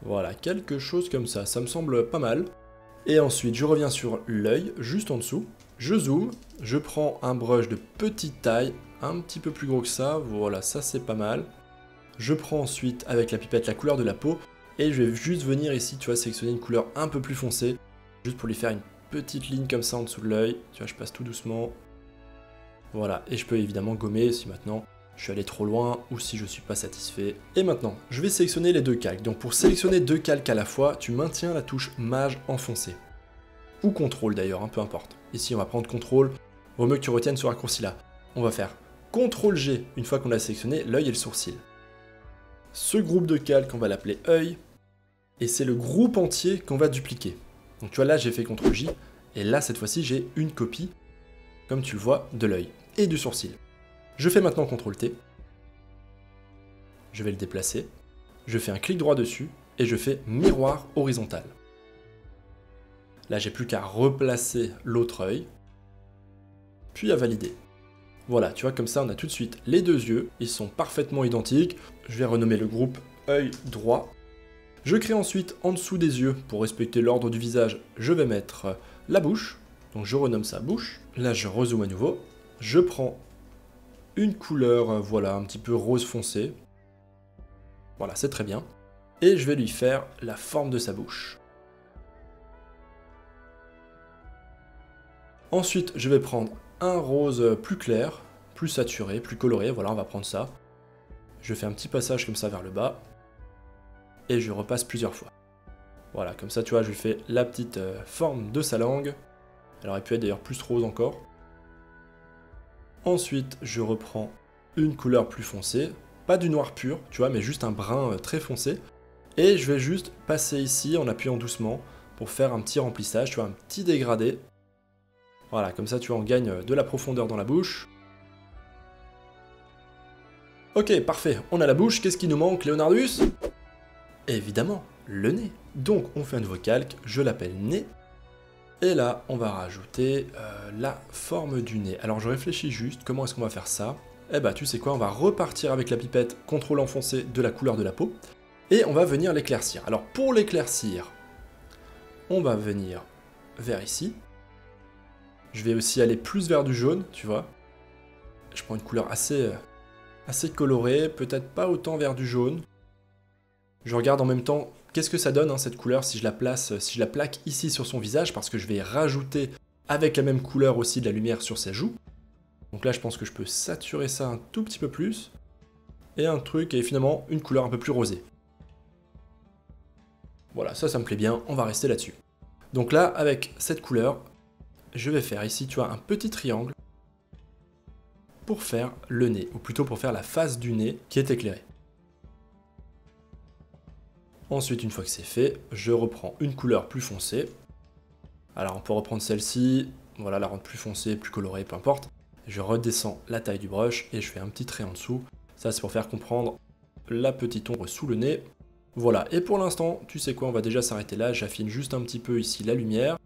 Voilà, quelque chose comme ça. Ça me semble pas mal. Et ensuite, je reviens sur l'œil, juste en dessous. Je zoome, je prends un brush de petite taille, un petit peu plus gros que ça, voilà, ça c'est pas mal. Je prends ensuite avec la pipette la couleur de la peau, et je vais juste venir ici, tu vois, sélectionner une couleur un peu plus foncée, juste pour lui faire une petite ligne comme ça en dessous de l'œil, tu vois, je passe tout doucement. Voilà, et je peux évidemment gommer si maintenant je suis allé trop loin, ou si je suis pas satisfait. Et maintenant, je vais sélectionner les deux calques. Donc pour sélectionner deux calques à la fois, tu maintiens la touche mage enfoncée. Ou contrôle d'ailleurs, hein, peu importe. Ici on va prendre contrôle, vaut mieux que tu retiennes ce raccourci là. On va faire CTRL G une fois qu'on a sélectionné l'œil et le sourcil. Ce groupe de calques, on va l'appeler œil, et c'est le groupe entier qu'on va dupliquer. Donc tu vois là j'ai fait CTRL J, et là cette fois-ci j'ai une copie, comme tu le vois, de l'œil. et du sourcil. Je fais maintenant CTRL-T. Je vais le déplacer. Je fais un clic droit dessus et je fais miroir horizontal. Là, j'ai plus qu'à replacer l'autre œil, puis à valider. Voilà, tu vois, comme ça, on a tout de suite les deux yeux. Ils sont parfaitement identiques. Je vais renommer le groupe œil droit. Je crée ensuite en dessous des yeux, pour respecter l'ordre du visage, je vais mettre la bouche. Donc je renomme ça bouche. Là, je rezoome à nouveau. Je prends une couleur, voilà, un petit peu rose foncé. Voilà, c'est très bien. Et je vais lui faire la forme de sa bouche. Ensuite, je vais prendre un rose plus clair, plus saturé, plus coloré. Voilà, on va prendre ça. Je fais un petit passage comme ça vers le bas. Et je repasse plusieurs fois. Voilà, comme ça, tu vois, je lui fais la petite forme de sa langue. Elle aurait pu être d'ailleurs plus rose encore. Ensuite, je reprends une couleur plus foncée. Pas du noir pur, tu vois, mais juste un brun très foncé. Et je vais juste passer ici en appuyant doucement pour faire un petit remplissage, tu vois, un petit dégradé. Voilà, comme ça, tu vois, on gagne de la profondeur dans la bouche. Ok, parfait, on a la bouche. Qu'est-ce qui nous manque, Leonardus? Évidemment, le nez. Donc, on fait un nouveau calque, je l'appelle nez. Et là, on va rajouter la forme du nez. Alors, je réfléchis juste, comment est-ce qu'on va faire ça? Eh bah, tu sais quoi, on va repartir avec la pipette, contrôle enfoncé de la couleur de la peau. Et on va venir l'éclaircir. Alors, pour l'éclaircir, on va venir vers ici. Je vais aussi aller plus vers du jaune, tu vois. Je prends une couleur assez colorée, peut-être pas autant vers du jaune. Je regarde en même temps qu'est-ce que ça donne hein, cette couleur si je la place, si je la plaque ici sur son visage, parce que je vais rajouter avec la même couleur aussi de la lumière sur ses joues. Donc là je pense que je peux saturer ça un tout petit peu plus. Et un truc, et finalement une couleur un peu plus rosée. Voilà, ça me plaît bien, on va rester là-dessus. Donc là, avec cette couleur, je vais faire ici, tu vois, un petit triangle pour faire le nez, ou plutôt pour faire la face du nez qui est éclairée. Ensuite, une fois que c'est fait, je reprends une couleur plus foncée. Alors on peut reprendre celle-ci, voilà, la rendre plus foncée, plus colorée, peu importe. Je redescends la taille du brush et je fais un petit trait en dessous. Ça c'est pour faire comprendre la petite ombre sous le nez. Voilà, et pour l'instant, tu sais quoi, on va déjà s'arrêter là. J'affine juste un petit peu ici la lumière.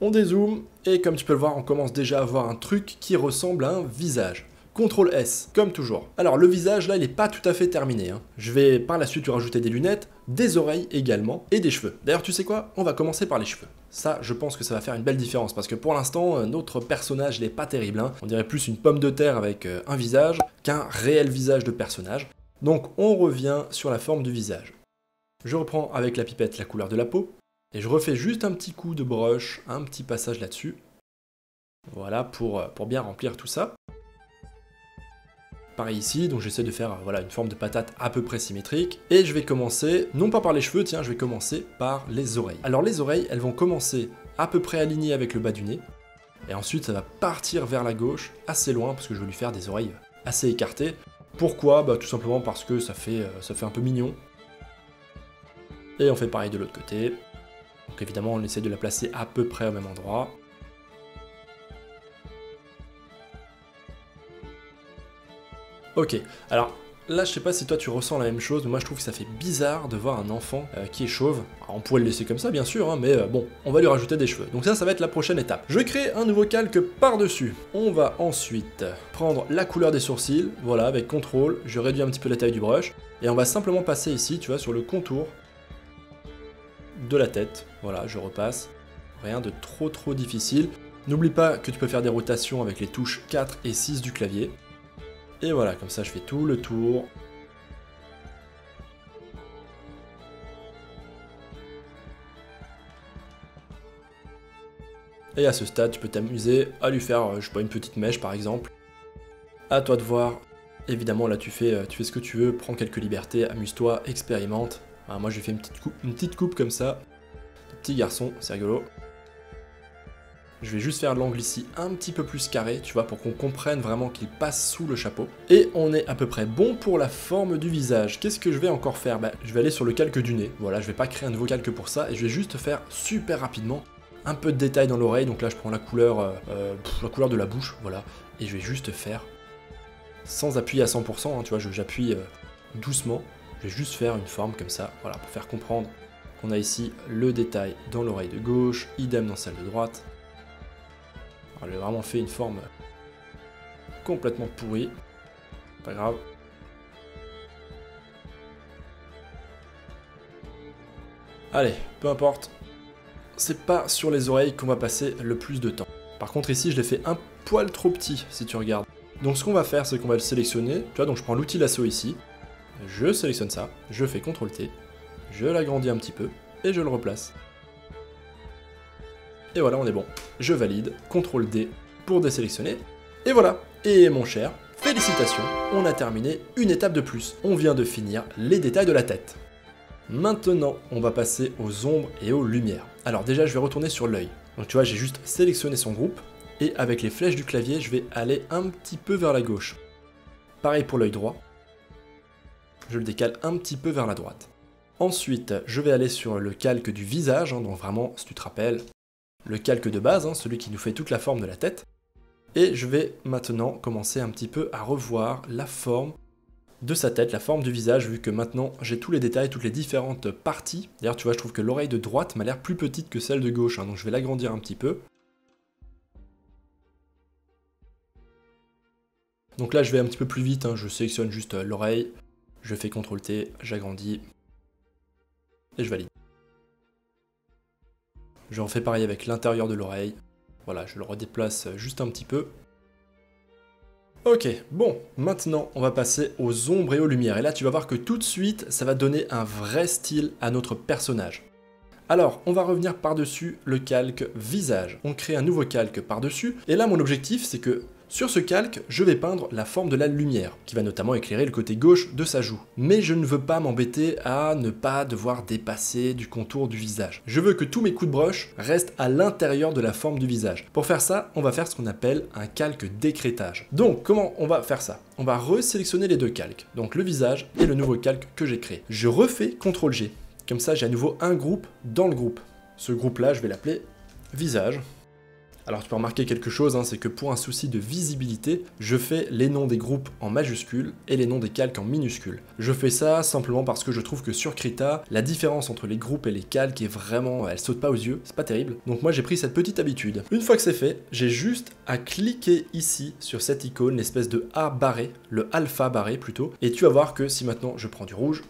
On dézoome, et comme tu peux le voir, on commence déjà à voir un truc qui ressemble à un visage. CTRL S, comme toujours. Alors le visage là il n'est pas tout à fait terminé. Hein. Je vais par la suite lui rajouter des lunettes, des oreilles également, et des cheveux. D'ailleurs tu sais quoi, on va commencer par les cheveux. Ça je pense que ça va faire une belle différence, parce que pour l'instant notre personnage n'est pas terrible. Hein. On dirait plus une pomme de terre avec un visage qu'un réel visage de personnage. Donc on revient sur la forme du visage. Je reprends avec la pipette la couleur de la peau, et je refais juste un petit coup de brush, un petit passage là-dessus. Voilà, pour bien remplir tout ça. Pareil ici, donc j'essaie de faire voilà, une forme de patate à peu près symétrique. Et je vais commencer, non pas par les cheveux, tiens, je vais commencer par les oreilles. Alors les oreilles, elles vont commencer à peu près alignées avec le bas du nez. Et ensuite, ça va partir vers la gauche, assez loin, parce que je veux lui faire des oreilles assez écartées. Pourquoi? Bah tout simplement parce que ça fait un peu mignon. Et on fait pareil de l'autre côté. Donc évidemment, on essaie de la placer à peu près au même endroit. Ok, alors là je sais pas si toi tu ressens la même chose, mais moi je trouve que ça fait bizarre de voir un enfant qui est chauve. Alors, on pourrait le laisser comme ça bien sûr, hein, mais bon, on va lui rajouter des cheveux. Donc ça va être la prochaine étape. Je crée un nouveau calque par-dessus. On va ensuite prendre la couleur des sourcils, voilà, avec CTRL, je réduis un petit peu la taille du brush, et on va simplement passer ici, tu vois, sur le contour de la tête. Voilà, je repasse. Rien de trop difficile. N'oublie pas que tu peux faire des rotations avec les touches 4 et 6 du clavier. Et voilà, comme ça je fais tout le tour. Et à ce stade, tu peux t'amuser à lui faire, je sais pas, une petite mèche par exemple. À toi de voir. Évidemment, là tu fais ce que tu veux, prends quelques libertés, amuse-toi, expérimente. Alors, moi j'ai fait une petite coupe comme ça. Petit garçon, c'est rigolo. Je vais juste faire l'angle ici un petit peu plus carré, tu vois, pour qu'on comprenne vraiment qu'il passe sous le chapeau. Et on est à peu près bon pour la forme du visage. Qu'est-ce que je vais encore faire? Bah, je vais aller sur le calque du nez. Voilà, je vais pas créer un nouveau calque pour ça, et je vais juste faire super rapidement un peu de détail dans l'oreille, donc là je prends la couleur de la bouche, voilà, et je vais juste faire, sans appuyer à 100%, hein, tu vois, j'appuie doucement, je vais juste faire une forme comme ça, voilà, pour faire comprendre qu'on a ici le détail dans l'oreille de gauche, idem dans celle de droite. Alors, j'ai vraiment fait une forme complètement pourrie, pas grave. Allez, peu importe, c'est pas sur les oreilles qu'on va passer le plus de temps. Par contre ici je l'ai fait un poil trop petit si tu regardes. Donc ce qu'on va faire c'est qu'on va le sélectionner, tu vois, donc je prends l'outil lasso ici, je sélectionne ça, je fais CTRL-T, je l'agrandis un petit peu et je le replace. Et voilà, on est bon. Je valide, CTRL-D pour désélectionner, et voilà. Et mon cher, félicitations, on a terminé une étape de plus. On vient de finir les détails de la tête. Maintenant, on va passer aux ombres et aux lumières. Alors déjà, je vais retourner sur l'œil. Donc tu vois, j'ai juste sélectionné son groupe, et avec les flèches du clavier, je vais aller un petit peu vers la gauche. Pareil pour l'œil droit. Je le décale un petit peu vers la droite. Ensuite, je vais aller sur le calque du visage, hein, donc vraiment, si tu te rappelles, le calque de base, hein, celui qui nous fait toute la forme de la tête. Et je vais maintenant commencer un petit peu à revoir la forme de sa tête, la forme du visage, vu que maintenant j'ai tous les détails, toutes les différentes parties. D'ailleurs, tu vois, je trouve que l'oreille de droite m'a l'air plus petite que celle de gauche, hein, donc je vais l'agrandir un petit peu. Donc là, je vais un petit peu plus vite, hein, je sélectionne juste l'oreille, je fais CTRL-T, j'agrandis, et je valide. Je refais pareil avec l'intérieur de l'oreille. Voilà, je le redéplace juste un petit peu. Ok, bon, maintenant on va passer aux ombres et aux lumières. Et là tu vas voir que tout de suite, ça va donner un vrai style à notre personnage. Alors, on va revenir par-dessus le calque visage. On crée un nouveau calque par-dessus. Et là, mon objectif, c'est que sur ce calque, je vais peindre la forme de la lumière, qui va notamment éclairer le côté gauche de sa joue. Mais je ne veux pas m'embêter à ne pas devoir dépasser du contour du visage. Je veux que tous mes coups de brush restent à l'intérieur de la forme du visage. Pour faire ça, on va faire ce qu'on appelle un calque d'écrêtage. Donc, comment on va faire ça? On va resélectionner les deux calques, donc le visage et le nouveau calque que j'ai créé. Je refais CTRL-G. Comme ça, j'ai à nouveau un groupe dans le groupe. Ce groupe-là, je vais l'appeler visage. Alors tu peux remarquer quelque chose, hein, c'est que pour un souci de visibilité, je fais les noms des groupes en majuscules et les noms des calques en minuscules. Je fais ça simplement parce que je trouve que sur Krita, la différence entre les groupes et les calques est vraiment... elle saute pas aux yeux, c'est pas terrible. Donc moi j'ai pris cette petite habitude. Une fois que c'est fait, j'ai juste à cliquer ici sur cette icône, l'espèce de A barré, le alpha barré plutôt, et tu vas voir que si maintenant je prends du rouge,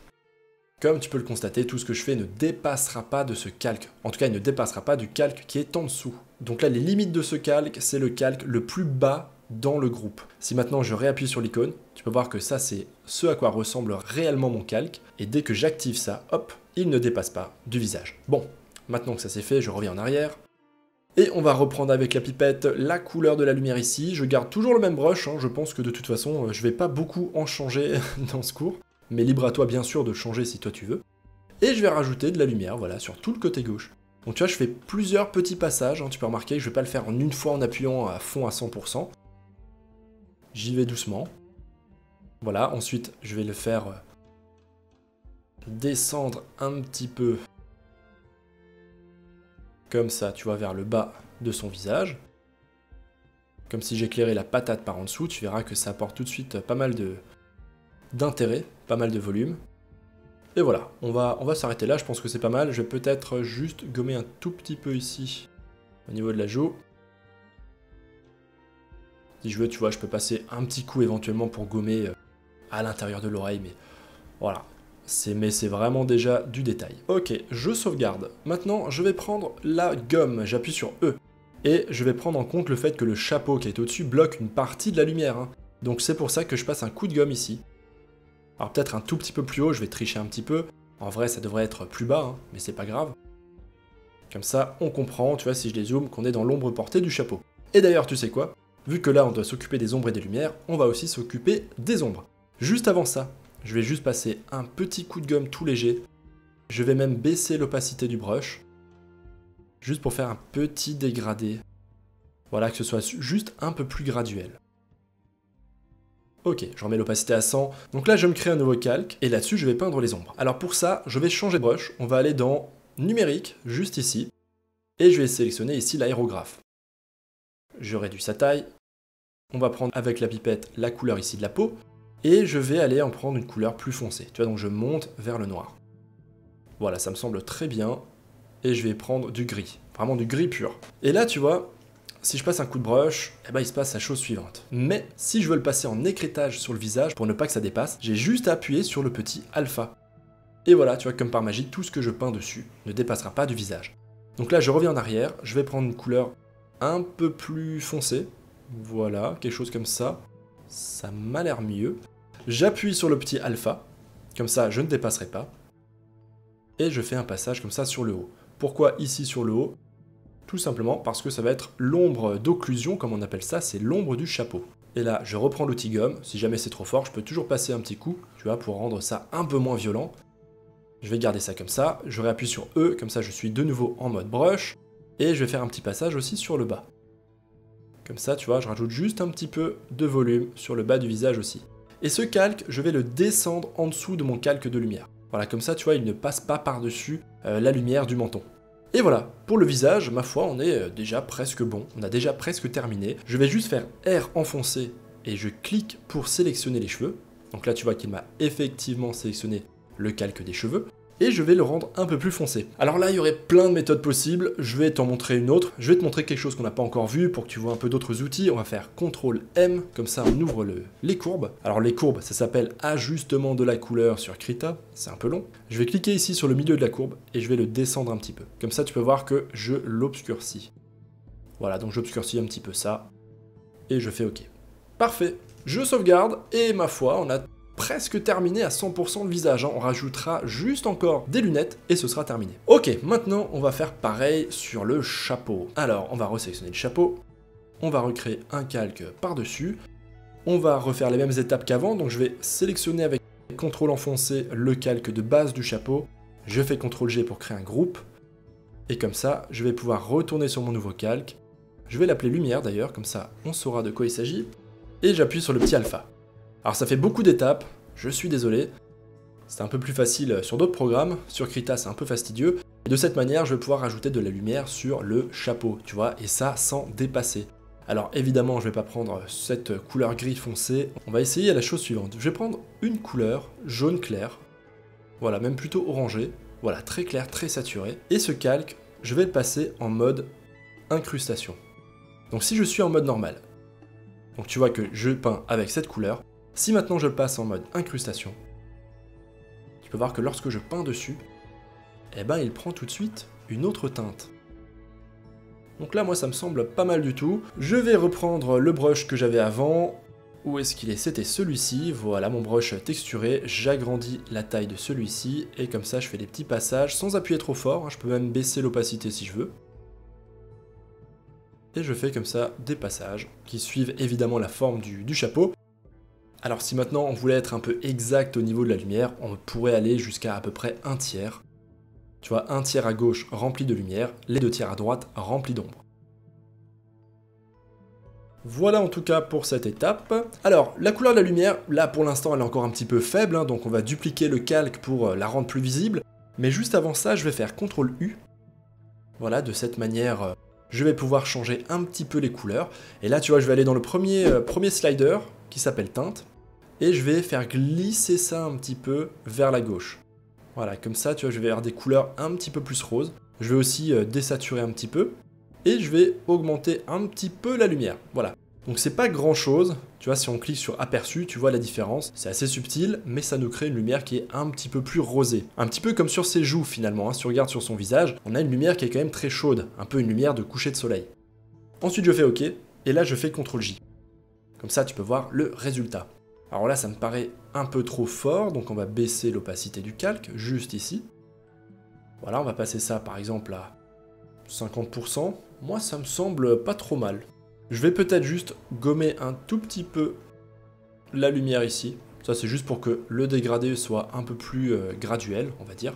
comme tu peux le constater, tout ce que je fais ne dépassera pas de ce calque. En tout cas, il ne dépassera pas du calque qui est en dessous. Donc là, les limites de ce calque, c'est le calque le plus bas dans le groupe. Si maintenant je réappuie sur l'icône, tu peux voir que ça, c'est ce à quoi ressemble réellement mon calque. Et dès que j'active ça, hop, il ne dépasse pas du visage. Bon, maintenant que ça c'est fait, je reviens en arrière. Et on va reprendre avec la pipette la couleur de la lumière ici. Je garde toujours le même brush, hein. Je pense que de toute façon, je vais pas beaucoup en changer dans ce cours. Mais libre à toi bien sûr de changer si toi tu veux. Et je vais rajouter de la lumière, voilà, sur tout le côté gauche. Donc tu vois, je fais plusieurs petits passages, hein, tu peux remarquer que je vais pas le faire en une fois en appuyant à fond à 100%. J'y vais doucement. Voilà, ensuite je vais le faire descendre un petit peu. Comme ça, tu vois, vers le bas de son visage. Comme si j'éclairais la patate par en dessous, tu verras que ça apporte tout de suite pas mal d'intérêt, pas mal de volume. Et voilà, on va s'arrêter là, je pense que c'est pas mal. Je vais peut-être juste gommer un tout petit peu ici, au niveau de la joue. Si je veux, tu vois, je peux passer un petit coup éventuellement pour gommer à l'intérieur de l'oreille, mais voilà. Mais c'est vraiment déjà du détail. Ok, je sauvegarde. Maintenant, je vais prendre la gomme, j'appuie sur E. Et je vais prendre en compte le fait que le chapeau qui est au-dessus bloque une partie de la lumière, hein. Donc c'est pour ça que je passe un coup de gomme ici. Alors peut-être un tout petit peu plus haut, je vais tricher un petit peu. En vrai, ça devrait être plus bas, hein, mais c'est pas grave. Comme ça, on comprend, tu vois, si je les zoome, qu'on est dans l'ombre portée du chapeau. Et d'ailleurs, tu sais quoi? Vu que là, on doit s'occuper des ombres et des lumières, on va aussi s'occuper des ombres. Juste avant ça, je vais juste passer un petit coup de gomme tout léger. Je vais même baisser l'opacité du brush. Juste pour faire un petit dégradé. Voilà, que ce soit juste un peu plus graduel. Ok, je remets l'opacité à 100. Donc là, je me crée un nouveau calque, et là-dessus, je vais peindre les ombres. Alors pour ça, je vais changer de brush. On va aller dans numérique, juste ici. et je vais sélectionner ici l'aérographe. Je réduis sa taille, on va prendre avec la pipette la couleur ici de la peau, et je vais aller en prendre une couleur plus foncée. Tu vois, donc je monte vers le noir. Voilà, ça me semble très bien, et je vais prendre du gris, vraiment du gris pur. Et là, tu vois, si je passe un coup de brush, eh ben, il se passe la chose suivante. Mais si je veux le passer en écrêtage sur le visage pour ne pas que ça dépasse, j'ai juste à appuyer sur le petit alpha. Et voilà, tu vois, comme par magie, tout ce que je peins dessus ne dépassera pas du visage. Donc là, je reviens en arrière, je vais prendre une couleur un peu plus foncée. Voilà, quelque chose comme ça. Ça m'a l'air mieux. J'appuie sur le petit alpha, comme ça je ne dépasserai pas. Et je fais un passage comme ça sur le haut. Pourquoi ici sur le haut? Tout simplement parce que ça va être l'ombre d'occlusion, comme on appelle ça, c'est l'ombre du chapeau. Et là, je reprends l'outil gomme, si jamais c'est trop fort, je peux toujours passer un petit coup, tu vois, pour rendre ça un peu moins violent. Je vais garder ça comme ça, je réappuie sur E, comme ça je suis de nouveau en mode brush, et je vais faire un petit passage aussi sur le bas. Comme ça, tu vois, je rajoute juste un petit peu de volume sur le bas du visage aussi. Et ce calque, je vais le descendre en dessous de mon calque de lumière. Voilà, comme ça, tu vois, il ne passe pas par-dessus la lumière du menton. Et voilà, pour le visage, ma foi, on est déjà presque bon, on a déjà presque terminé. Je vais juste faire R enfoncé et je clique pour sélectionner les cheveux. Donc là, tu vois qu'il m'a effectivement sélectionné le calque des cheveux. Et je vais le rendre un peu plus foncé. Alors là, il y aurait plein de méthodes possibles, je vais t'en montrer une autre. Je vais te montrer quelque chose qu'on n'a pas encore vu pour que tu vois un peu d'autres outils. On va faire CTRL M, comme ça on ouvre les courbes. Alors les courbes, ça s'appelle ajustement de la couleur sur Krita, c'est un peu long. Je vais cliquer ici sur le milieu de la courbe et je vais le descendre un petit peu. Comme ça tu peux voir que je l'obscurcis. Voilà, donc j'obscurcis un petit peu ça et je fais OK. Parfait, je sauvegarde et ma foi, on a presque terminé à 100% le visage, hein. On rajoutera juste encore des lunettes et ce sera terminé. Ok, maintenant on va faire pareil sur le chapeau. Alors on va resélectionner le chapeau, on va recréer un calque par-dessus, on va refaire les mêmes étapes qu'avant, donc je vais sélectionner avec CTRL enfoncé le calque de base du chapeau, je fais CTRL G pour créer un groupe, et comme ça je vais pouvoir retourner sur mon nouveau calque, je vais l'appeler lumière d'ailleurs, comme ça on saura de quoi il s'agit, et j'appuie sur le petit alpha. Alors ça fait beaucoup d'étapes, je suis désolé, c'est un peu plus facile sur d'autres programmes, sur Krita c'est un peu fastidieux, et de cette manière je vais pouvoir rajouter de la lumière sur le chapeau, tu vois, et ça sans dépasser. Alors évidemment je vais pas prendre cette couleur gris foncé, on va essayer la chose suivante, je vais prendre une couleur jaune clair, voilà, même plutôt orangé, voilà, très clair, très saturé, et ce calque, je vais le passer en mode incrustation. Donc si je suis en mode normal, donc tu vois que je peins avec cette couleur. Si maintenant je le passe en mode incrustation, tu peux voir que lorsque je peins dessus, eh ben il prend tout de suite une autre teinte. Donc là moi ça me semble pas mal du tout. Je vais reprendre le brush que j'avais avant. Où est-ce qu'il est? C'était celui-ci. Voilà mon brush texturé. J'agrandis la taille de celui-ci et comme ça je fais des petits passages sans appuyer trop fort. Je peux même baisser l'opacité si je veux. Et je fais comme ça des passages qui suivent évidemment la forme du chapeau. Alors si maintenant on voulait être un peu exact au niveau de la lumière, on pourrait aller jusqu'à peu près un tiers. Tu vois, un tiers à gauche rempli de lumière, les deux tiers à droite remplis d'ombre. Voilà en tout cas pour cette étape. Alors, la couleur de la lumière, là pour l'instant elle est encore un petit peu faible, hein, donc on va dupliquer le calque pour la rendre plus visible. Mais juste avant ça, je vais faire CTRL U. Voilà, de cette manière, je vais pouvoir changer un petit peu les couleurs. Et là tu vois, je vais aller dans le premier slider qui s'appelle teinte. Et je vais faire glisser ça un petit peu vers la gauche. Voilà, comme ça, tu vois, je vais avoir des couleurs un petit peu plus roses. Je vais aussi désaturer un petit peu. Et je vais augmenter un petit peu la lumière. Voilà. Donc c'est pas grand chose. Tu vois, si on clique sur aperçu, tu vois la différence. C'est assez subtil, mais ça nous crée une lumière qui est un petit peu plus rosée. Un petit peu comme sur ses joues finalement. Hein. Si on regarde sur son visage, on a une lumière qui est quand même très chaude. Un peu une lumière de coucher de soleil. Ensuite, je fais OK. Et là, je fais CTRL J. Comme ça, tu peux voir le résultat. Alors là, ça me paraît un peu trop fort, donc on va baisser l'opacité du calque, juste ici. Voilà, on va passer ça par exemple à 50%. Moi, ça me semble pas trop mal. Je vais peut-être juste gommer un tout petit peu la lumière ici. Ça, c'est juste pour que le dégradé soit un peu plus graduel, on va dire.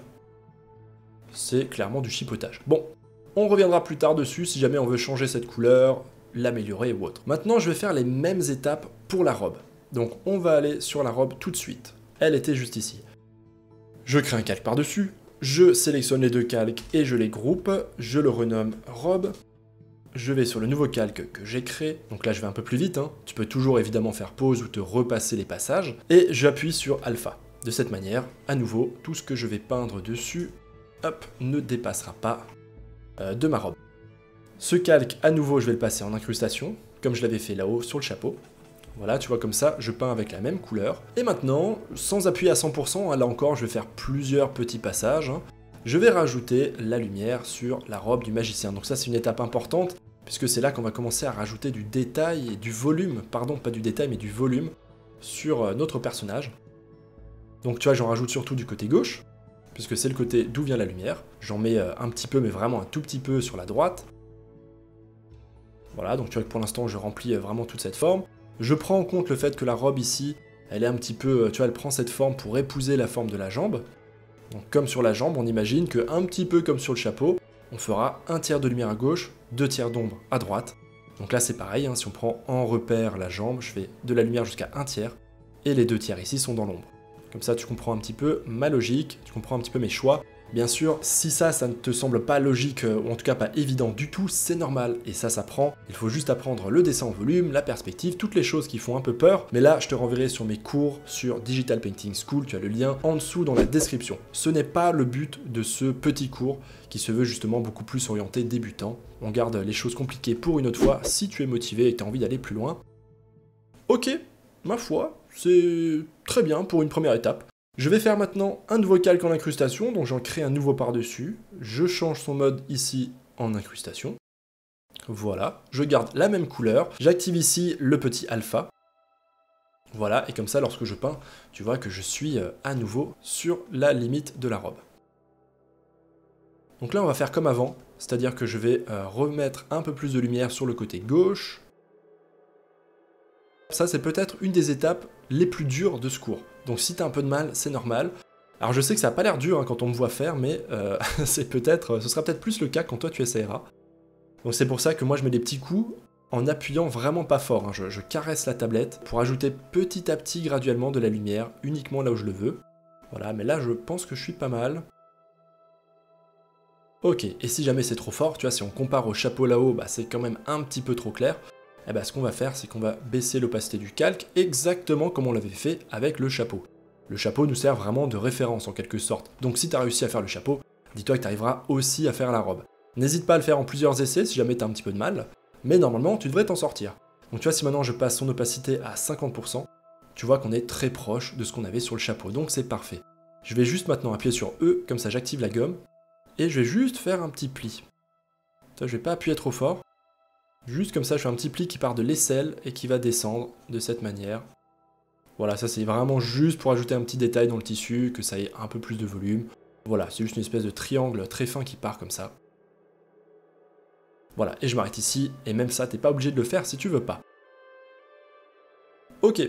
C'est clairement du chipotage. Bon, on reviendra plus tard dessus si jamais on veut changer cette couleur, l'améliorer ou autre. Maintenant, je vais faire les mêmes étapes pour la robe. Donc on va aller sur la robe tout de suite. Elle était juste ici. Je crée un calque par-dessus, Je sélectionne les deux calques et je les groupe, je le renomme robe. Je vais sur le nouveau calque que j'ai créé, donc là je vais un peu plus vite, hein. Tu peux toujours évidemment faire pause ou te repasser les passages, et j'appuie sur alpha. De cette manière, à nouveau, tout ce que je vais peindre dessus, hop, ne dépassera pas de ma robe. Ce calque, à nouveau, je vais le passer en incrustation, comme je l'avais fait là-haut sur le chapeau. Voilà, tu vois, comme ça, je peins avec la même couleur. Et maintenant, sans appuyer à 100%, hein, là encore, je vais faire plusieurs petits passages, hein. Je vais rajouter la lumière sur la robe du magicien. Donc ça, c'est une étape importante, puisque c'est là qu'on va commencer à rajouter du détail et du volume, pardon, pas du détail, mais du volume sur notre personnage. Donc tu vois, j'en rajoute surtout du côté gauche, puisque c'est le côté d'où vient la lumière. J'en mets un petit peu, mais vraiment un tout petit peu sur la droite. Voilà, donc tu vois que pour l'instant, je remplis vraiment toute cette forme. Je prends en compte le fait que la robe ici, elle est un petit peu, tu vois, elle prend cette forme pour épouser la forme de la jambe. Donc comme sur la jambe, on imagine que un petit peu comme sur le chapeau, on fera un tiers de lumière à gauche, 2 tiers d'ombre à droite. Donc là c'est pareil, hein, si on prend en repère la jambe, je fais de la lumière jusqu'à 1 tiers, et les 2 tiers ici sont dans l'ombre. Comme ça tu comprends un petit peu ma logique, tu comprends un petit peu mes choix. Bien sûr, si ça ne te semble pas logique, ou en tout cas pas évident du tout, c'est normal, et ça s'apprend. Il faut juste apprendre le dessin en volume, la perspective, toutes les choses qui font un peu peur, mais là, je te renverrai sur mes cours sur Digital Painting School, tu as le lien en dessous dans la description. Ce n'est pas le but de ce petit cours, qui se veut justement beaucoup plus orienté débutant. On garde les choses compliquées pour une autre fois, si tu es motivé et que tu as envie d'aller plus loin. Ok, ma foi, c'est très bien pour une première étape. Je vais faire maintenant un nouveau calque en incrustation, donc j'en crée un nouveau par-dessus. Je change son mode ici en incrustation. Voilà, je garde la même couleur. J'active ici le petit alpha. Voilà, et comme ça, lorsque je peins, tu vois que je suis à nouveau sur la limite de la robe. Donc là, on va faire comme avant, c'est-à-dire que je vais remettre un peu plus de lumière sur le côté gauche. Ça, c'est peut-être une des étapes les plus dures de ce cours. Donc si t'as un peu de mal, c'est normal. Alors je sais que ça n'a pas l'air dur hein, quand on me voit faire, mais ce sera peut-être plus le cas quand toi tu essaieras. Donc c'est pour ça que moi je mets des petits coups en appuyant vraiment pas fort. Hein. Je caresse la tablette pour ajouter petit à petit graduellement de la lumière, uniquement là où je le veux. Voilà, mais là je pense que je suis pas mal. Ok, et si jamais c'est trop fort, tu vois, si on compare au chapeau là-haut, bah, c'est quand même un petit peu trop clair. Eh ben, ce qu'on va faire, c'est qu'on va baisser l'opacité du calque exactement comme on l'avait fait avec le chapeau. Le chapeau nous sert vraiment de référence en quelque sorte. Donc si tu as réussi à faire le chapeau, dis-toi que tu arriveras aussi à faire la robe. N'hésite pas à le faire en plusieurs essais si jamais tu as un petit peu de mal, mais normalement tu devrais t'en sortir. Donc tu vois, si maintenant je passe son opacité à 50%, tu vois qu'on est très proche de ce qu'on avait sur le chapeau, donc c'est parfait. Je vais juste maintenant appuyer sur E, comme ça j'active la gomme, et je vais juste faire un petit pli. Je vais pas appuyer trop fort. Juste comme ça, je fais un petit pli qui part de l'aisselle et qui va descendre de cette manière. Voilà, ça c'est vraiment juste pour ajouter un petit détail dans le tissu, que ça ait un peu plus de volume. Voilà, c'est juste une espèce de triangle très fin qui part comme ça. Voilà, et je m'arrête ici, et même ça, t'es pas obligé de le faire si tu veux pas. Ok,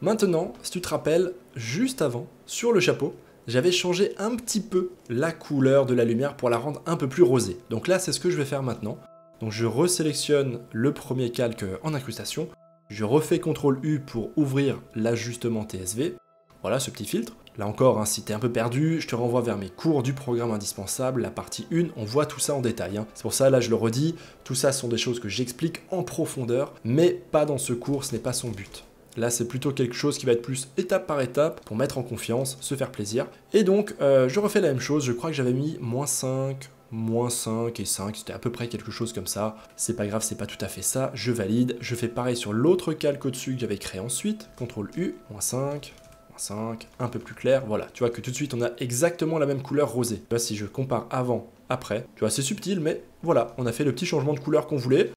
maintenant, si tu te rappelles, juste avant, sur le chapeau, j'avais changé un petit peu la couleur de la lumière pour la rendre un peu plus rosée. Donc là, c'est ce que je vais faire maintenant. Donc je resélectionne le premier calque en incrustation, je refais CTRL U pour ouvrir l'ajustement TSV, voilà ce petit filtre. Là encore, hein, si t'es un peu perdu, je te renvoie vers mes cours du programme indispensable, la partie 1, on voit tout ça en détail. Hein. C'est pour ça, là je le redis, tout ça sont des choses que j'explique en profondeur, mais pas dans ce cours, ce n'est pas son but. Là, c'est plutôt quelque chose qui va être plus étape par étape pour mettre en confiance, se faire plaisir. Et donc, je refais la même chose, je crois que j'avais mis -5, -5 et 5, c'était à peu près quelque chose comme ça. C'est pas grave, c'est pas tout à fait ça, je valide. Je fais pareil sur l'autre calque au-dessus que j'avais créé ensuite. CTRL U, -5, -5, un peu plus clair. Voilà, tu vois que tout de suite, on a exactement la même couleur rosée. Tu vois, si je compare avant, après, tu vois, c'est subtil, mais voilà, on a fait le petit changement de couleur qu'on voulait.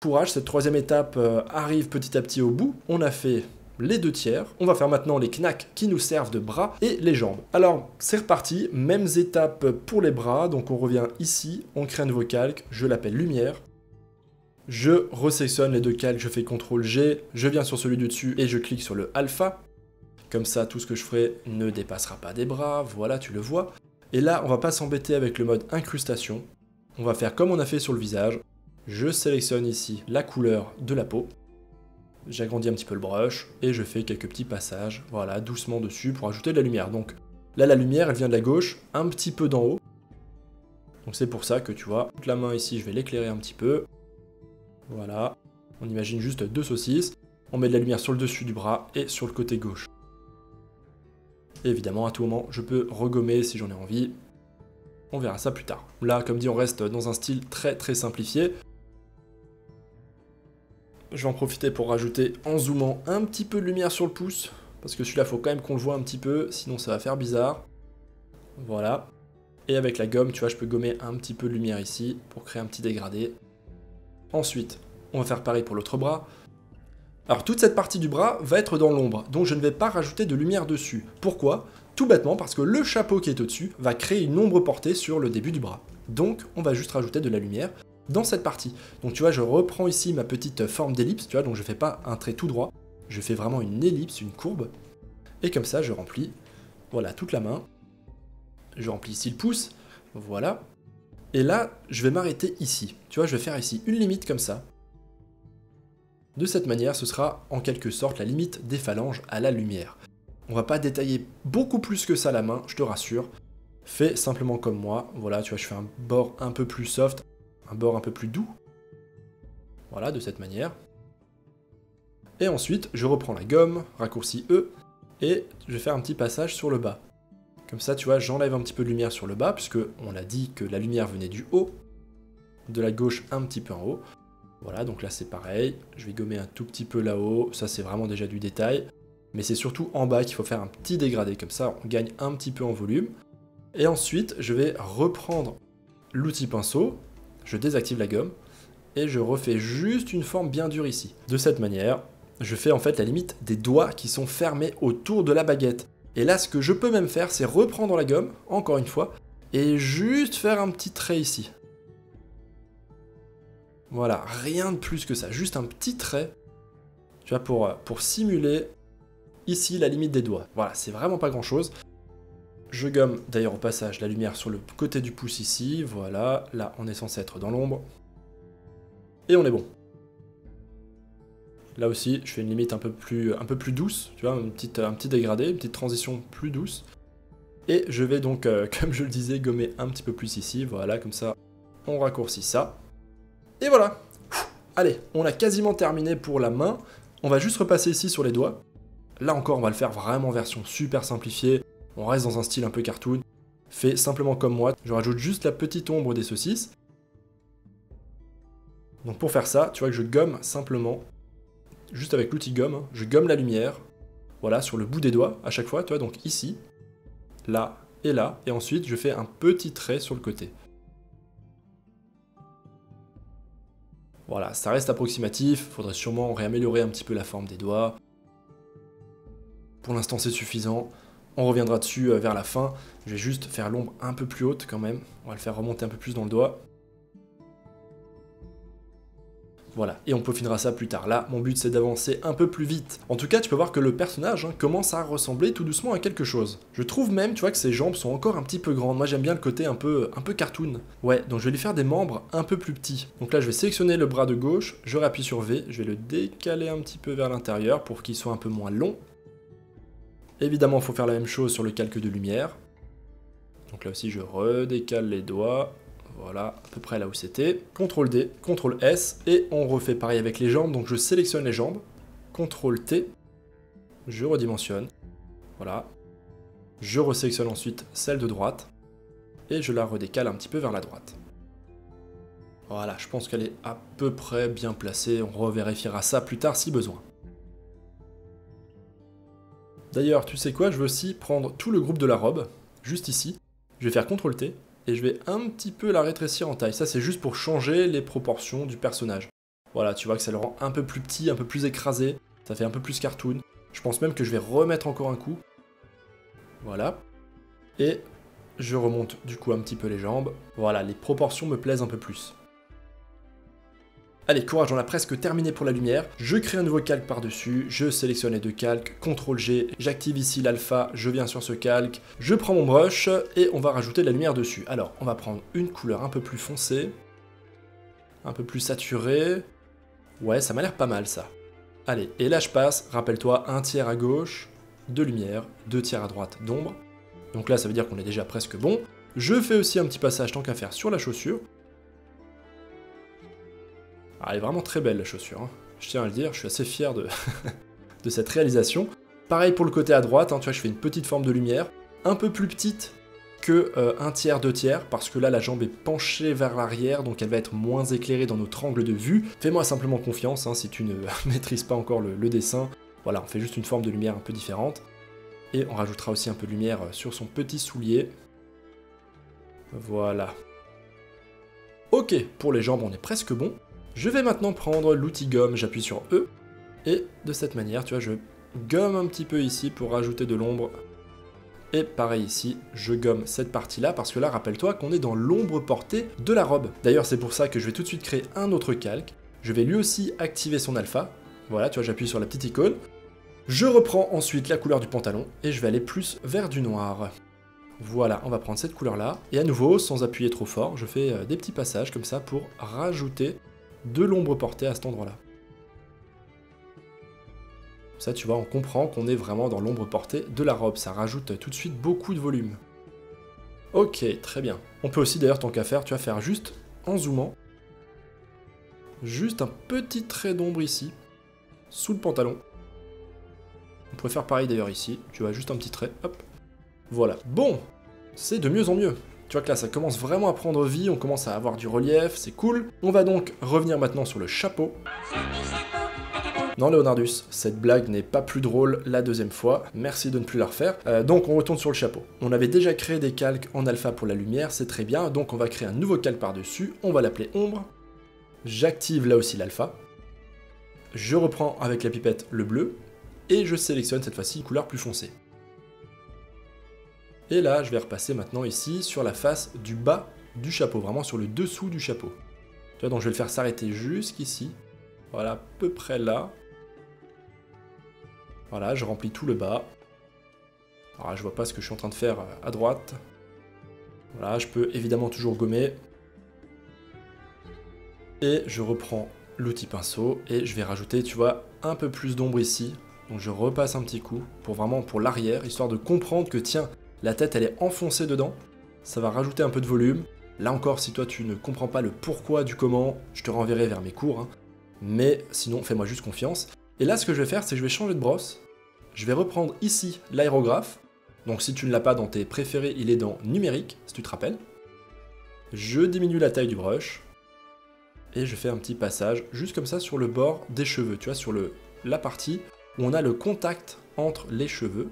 Courage, cette troisième étape arrive petit à petit au bout. On a fait les 2 tiers. On va faire maintenant les knacks qui nous servent de bras et les jambes. Alors, c'est reparti, mêmes étapes pour les bras. Donc on revient ici, on crée un nouveau calque, je l'appelle lumière. Je resélectionne les 2 calques, je fais CTRL G, je viens sur celui du dessus et je clique sur le alpha. Comme ça, tout ce que je ferai ne dépassera pas des bras, voilà, tu le vois. Et là, on va pas s'embêter avec le mode incrustation. On va faire comme on a fait sur le visage. Je sélectionne ici la couleur de la peau. J'agrandis un petit peu le brush et je fais quelques petits passages, voilà, doucement dessus pour ajouter de la lumière. Donc Là, la lumière, elle vient de la gauche, un petit peu d'en haut. Donc c'est pour ça que tu vois, toute la main ici, je vais l'éclairer un petit peu. Voilà. On imagine juste 2 saucisses. On met de la lumière sur le dessus du bras et sur le côté gauche. Et évidemment, à tout moment, je peux regommer si j'en ai envie. On verra ça plus tard. Là, comme dit, on reste dans un style très très simplifié. Je vais en profiter pour rajouter en zoomant un petit peu de lumière sur le pouce. Parce que celui-là, il faut quand même qu'on le voit un petit peu, sinon ça va faire bizarre. Voilà. Et avec la gomme, tu vois, je peux gommer un petit peu de lumière ici pour créer un petit dégradé. Ensuite, on va faire pareil pour l'autre bras. Alors toute cette partie du bras va être dans l'ombre, donc je ne vais pas rajouter de lumière dessus. Pourquoi? Tout bêtement parce que le chapeau qui est au-dessus va créer une ombre portée sur le début du bras. Donc on va juste rajouter de la lumière dans cette partie. Donc tu vois, je reprends ici ma petite forme d'ellipse, tu vois, donc je ne fais pas un trait tout droit, je fais vraiment une ellipse, une courbe. Et comme ça, je remplis, voilà, toute la main. Je remplis ici le pouce, voilà. Et là, je vais m'arrêter ici. Tu vois, je vais faire ici une limite comme ça. De cette manière, ce sera en quelque sorte la limite des phalanges à la lumière. On va pas détailler beaucoup plus que ça la main, je te rassure. Fais simplement comme moi. Voilà, tu vois, je fais un bord un peu plus soft, un bord un peu plus doux. Voilà, de cette manière. Et ensuite, je reprends la gomme, raccourci E, et je vais faire un petit passage sur le bas. Comme ça, tu vois, j'enlève un petit peu de lumière sur le bas, puisque on a dit que la lumière venait du haut, de la gauche un petit peu en haut. Voilà, donc là c'est pareil, je vais gommer un tout petit peu là-haut, ça c'est vraiment déjà du détail, mais c'est surtout en bas qu'il faut faire un petit dégradé, comme ça on gagne un petit peu en volume. Et ensuite, je vais reprendre l'outil pinceau, je désactive la gomme, et je refais juste une forme bien dure ici. De cette manière, je fais en fait la limite des doigts qui sont fermés autour de la baguette. Et là, ce que je peux même faire, c'est reprendre la gomme, encore une fois, et juste faire un petit trait ici. Voilà, rien de plus que ça, juste un petit trait, tu vois, pour simuler ici la limite des doigts. Voilà, c'est vraiment pas grand chose. Je gomme d'ailleurs au passage la lumière sur le côté du pouce ici, voilà, là on est censé être dans l'ombre. Et on est bon. Là aussi, je fais une limite un peu plus douce, tu vois, un petit dégradé, une petite transition plus douce. Et je vais donc, comme je le disais, gommer un petit peu plus ici, voilà, comme ça, on raccourcit ça. Et voilà. Allez, on a quasiment terminé pour la main. On va juste repasser ici sur les doigts. Là encore, on va le faire vraiment en version super simplifiée. On reste dans un style un peu cartoon. Fais simplement comme moi. Je rajoute juste la petite ombre des saucisses. Donc pour faire ça, tu vois que je gomme simplement, juste avec l'outil gomme, hein, je gomme la lumière. Voilà, sur le bout des doigts à chaque fois, tu vois, donc ici, là et là. Et ensuite, je fais un petit trait sur le côté. Voilà, ça reste approximatif, faudrait sûrement réaméliorer un petit peu la forme des doigts. Pour l'instant c'est suffisant, on reviendra dessus vers la fin. Je vais juste faire l'ombre un peu plus haute quand même, on va le faire remonter un peu plus dans le doigt. Voilà, et on peaufinera ça plus tard. Là, mon but c'est d'avancer un peu plus vite. En tout cas, tu peux voir que le personnage commence à ressembler tout doucement à quelque chose. Je trouve même, tu vois, que ses jambes sont encore un petit peu grandes. Moi j'aime bien le côté un peu cartoon. Ouais, donc je vais lui faire des membres un peu plus petits. Donc là, je vais sélectionner le bras de gauche, je réappuie sur V, je vais le décaler un petit peu vers l'intérieur pour qu'il soit un peu moins long. Évidemment, il faut faire la même chose sur le calque de lumière. Donc là aussi, je redécale les doigts. Voilà, à peu près là où c'était. CTRL D, CTRL S, et on refait pareil avec les jambes. Donc je sélectionne les jambes, CTRL T, je redimensionne. Voilà. Je resélectionne ensuite celle de droite, et je la redécale un petit peu vers la droite. Voilà, je pense qu'elle est à peu près bien placée. On revérifiera ça plus tard si besoin. D'ailleurs, tu sais quoi, je veux aussi prendre tout le groupe de la robe, juste ici. Je vais faire CTRL T, et je vais un petit peu la rétrécir en taille. Ça, c'est juste pour changer les proportions du personnage. Voilà, tu vois que ça le rend un peu plus petit, un peu plus écrasé. Ça fait un peu plus cartoon. Je pense même que je vais remettre encore un coup. Voilà. Et je remonte du coup un petit peu les jambes. Voilà, les proportions me plaisent un peu plus. Allez, courage, on a presque terminé pour la lumière. Je crée un nouveau calque par-dessus, je sélectionne les deux calques, CTRL G, j'active ici l'alpha, je viens sur ce calque, je prends mon brush et on va rajouter de la lumière dessus. Alors, on va prendre une couleur un peu plus foncée, un peu plus saturée. Ouais, ça m'a l'air pas mal ça. Allez, et là je passe, rappelle-toi, 1 tiers à gauche de lumière, 2 tiers à droite d'ombre. Donc là, ça veut dire qu'on est déjà presque bon. Je fais aussi un petit passage tant qu'à faire sur la chaussure. Ah, elle est vraiment très belle la chaussure, hein. Je tiens à le dire, je suis assez fier de, de cette réalisation. Pareil pour le côté à droite, hein, tu vois, je fais une petite forme de lumière, un peu plus petite que 1/3, 2/3, parce que là la jambe est penchée vers l'arrière, donc elle va être moins éclairée dans notre angle de vue. Fais-moi simplement confiance, hein, si tu ne maîtrises pas encore le dessin. Voilà, on fait juste une forme de lumière un peu différente. Et on rajoutera aussi un peu de lumière sur son petit soulier. Voilà. Ok, pour les jambes on est presque bon. Je vais maintenant prendre l'outil gomme, j'appuie sur E, et de cette manière, tu vois, je gomme un petit peu ici pour rajouter de l'ombre. Et pareil ici, je gomme cette partie-là, parce que là, rappelle-toi qu'on est dans l'ombre portée de la robe. D'ailleurs, c'est pour ça que je vais tout de suite créer un autre calque. Je vais lui aussi activer son alpha. Voilà, tu vois, j'appuie sur la petite icône. Je reprends ensuite la couleur du pantalon, et je vais aller plus vers du noir. Voilà, on va prendre cette couleur-là. Et à nouveau, sans appuyer trop fort, je fais des petits passages comme ça pour rajouter de l'ombre portée à cet endroit-là. Ça, tu vois, on comprend qu'on est vraiment dans l'ombre portée de la robe. Ça rajoute tout de suite beaucoup de volume. Ok, très bien. On peut aussi, d'ailleurs, tant qu'à faire, tu vas faire juste en zoomant. Juste un petit trait d'ombre ici, sous le pantalon. On pourrait faire pareil d'ailleurs ici. Tu vois, juste un petit trait, hop. Voilà. Bon, c'est de mieux en mieux. Tu vois que là, ça commence vraiment à prendre vie, on commence à avoir du relief, c'est cool. On va donc revenir maintenant sur le chapeau. Non, Leonardus, cette blague n'est pas plus drôle la deuxième fois, merci de ne plus la refaire. Donc on retourne sur le chapeau. On avait déjà créé des calques en alpha pour la lumière, c'est très bien, donc on va créer un nouveau calque par-dessus, on va l'appeler ombre. J'active là aussi l'alpha. Je reprends avec la pipette le bleu, et je sélectionne cette fois-ci une couleur plus foncée. Et là, je vais repasser maintenant ici sur la face du bas du chapeau, vraiment sur le dessous du chapeau. Tu vois, donc je vais le faire s'arrêter jusqu'ici. Voilà, à peu près là. Voilà, je remplis tout le bas. Alors là, je vois pas ce que je suis en train de faire à droite. Voilà, je peux évidemment toujours gommer. Et je reprends l'outil pinceau et je vais rajouter, tu vois, un peu plus d'ombre ici. Donc je repasse un petit coup pour vraiment pour l'arrière, histoire de comprendre que tiens, la tête elle est enfoncée dedans. Ça va rajouter un peu de volume. Là encore, si toi tu ne comprends pas le pourquoi du comment, je te renverrai vers mes cours, hein. Mais sinon, fais-moi juste confiance. Et là, ce que je vais faire, c'est que je vais changer de brosse. Je vais reprendre ici l'aérographe. Donc si tu ne l'as pas dans tes préférés, il est dans numérique, si tu te rappelles. Je diminue la taille du brush. Et je fais un petit passage, juste comme ça, sur le bord des cheveux. Tu vois, sur la partie où on a le contact entre les cheveux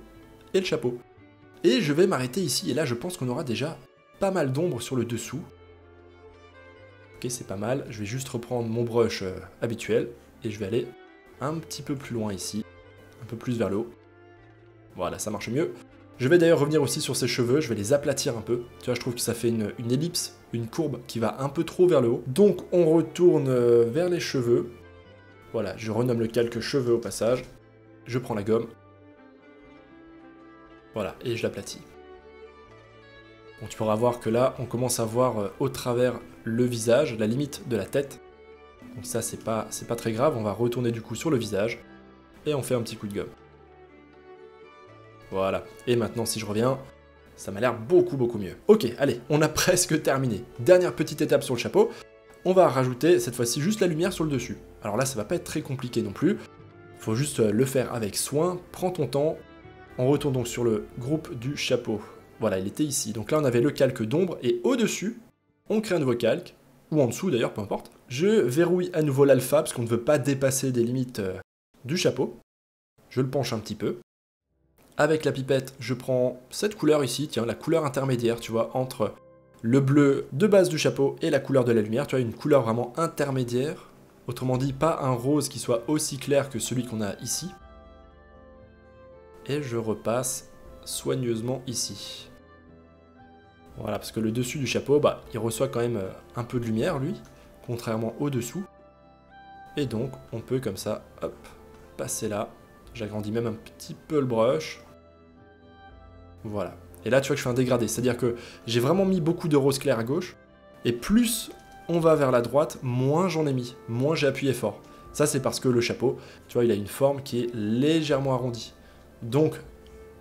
et le chapeau. Et je vais m'arrêter ici. Et là, je pense qu'on aura déjà pas mal d'ombre sur le dessous. Ok, c'est pas mal. Je vais juste reprendre mon brush habituel et je vais aller un petit peu plus loin ici, un peu plus vers le haut. Voilà, ça marche mieux. Je vais d'ailleurs revenir aussi sur ses cheveux, je vais les aplatir un peu. Tu vois, je trouve que ça fait une ellipse, une courbe qui va un peu trop vers le haut. Donc on retourne vers les cheveux. Voilà, je renomme le calque cheveux au passage. Je prends la gomme. Voilà, et je l'aplatis. Donc tu pourras voir que là, on commence à voir au travers le visage, la limite de la tête. Donc ça, c'est pas très grave. On va retourner du coup sur le visage. Et on fait un petit coup de gomme. Voilà. Et maintenant, si je reviens, ça m'a l'air beaucoup mieux. Ok, allez, on a presque terminé. Dernière petite étape sur le chapeau. On va rajouter cette fois-ci juste la lumière sur le dessus. Alors là, ça va pas être très compliqué non plus. Il faut juste le faire avec soin. Prends ton temps. On retourne donc sur le groupe du chapeau. Voilà, il était ici. Donc là, on avait le calque d'ombre, et au-dessus, on crée un nouveau calque, ou en dessous d'ailleurs, peu importe. Je verrouille à nouveau l'alpha, parce qu'on ne veut pas dépasser des limites du chapeau. Je le penche un petit peu. Avec la pipette, je prends cette couleur ici, tiens, la couleur intermédiaire, tu vois, entre le bleu de base du chapeau et la couleur de la lumière. Tu vois, une couleur vraiment intermédiaire. Autrement dit, pas un rose qui soit aussi clair que celui qu'on a ici. Et je repasse soigneusement ici. Voilà, parce que le dessus du chapeau, bah, il reçoit quand même un peu de lumière, lui, contrairement au dessous. Et donc, on peut comme ça, hop, passer là. J'agrandis même un petit peu le brush. Voilà. Et là, tu vois que je fais un dégradé, c'est-à-dire que j'ai vraiment mis beaucoup de rose clair à gauche, et plus on va vers la droite, moins j'en ai mis, moins j'ai appuyé fort. Ça, c'est parce que le chapeau, tu vois, il a une forme qui est légèrement arrondie. Donc,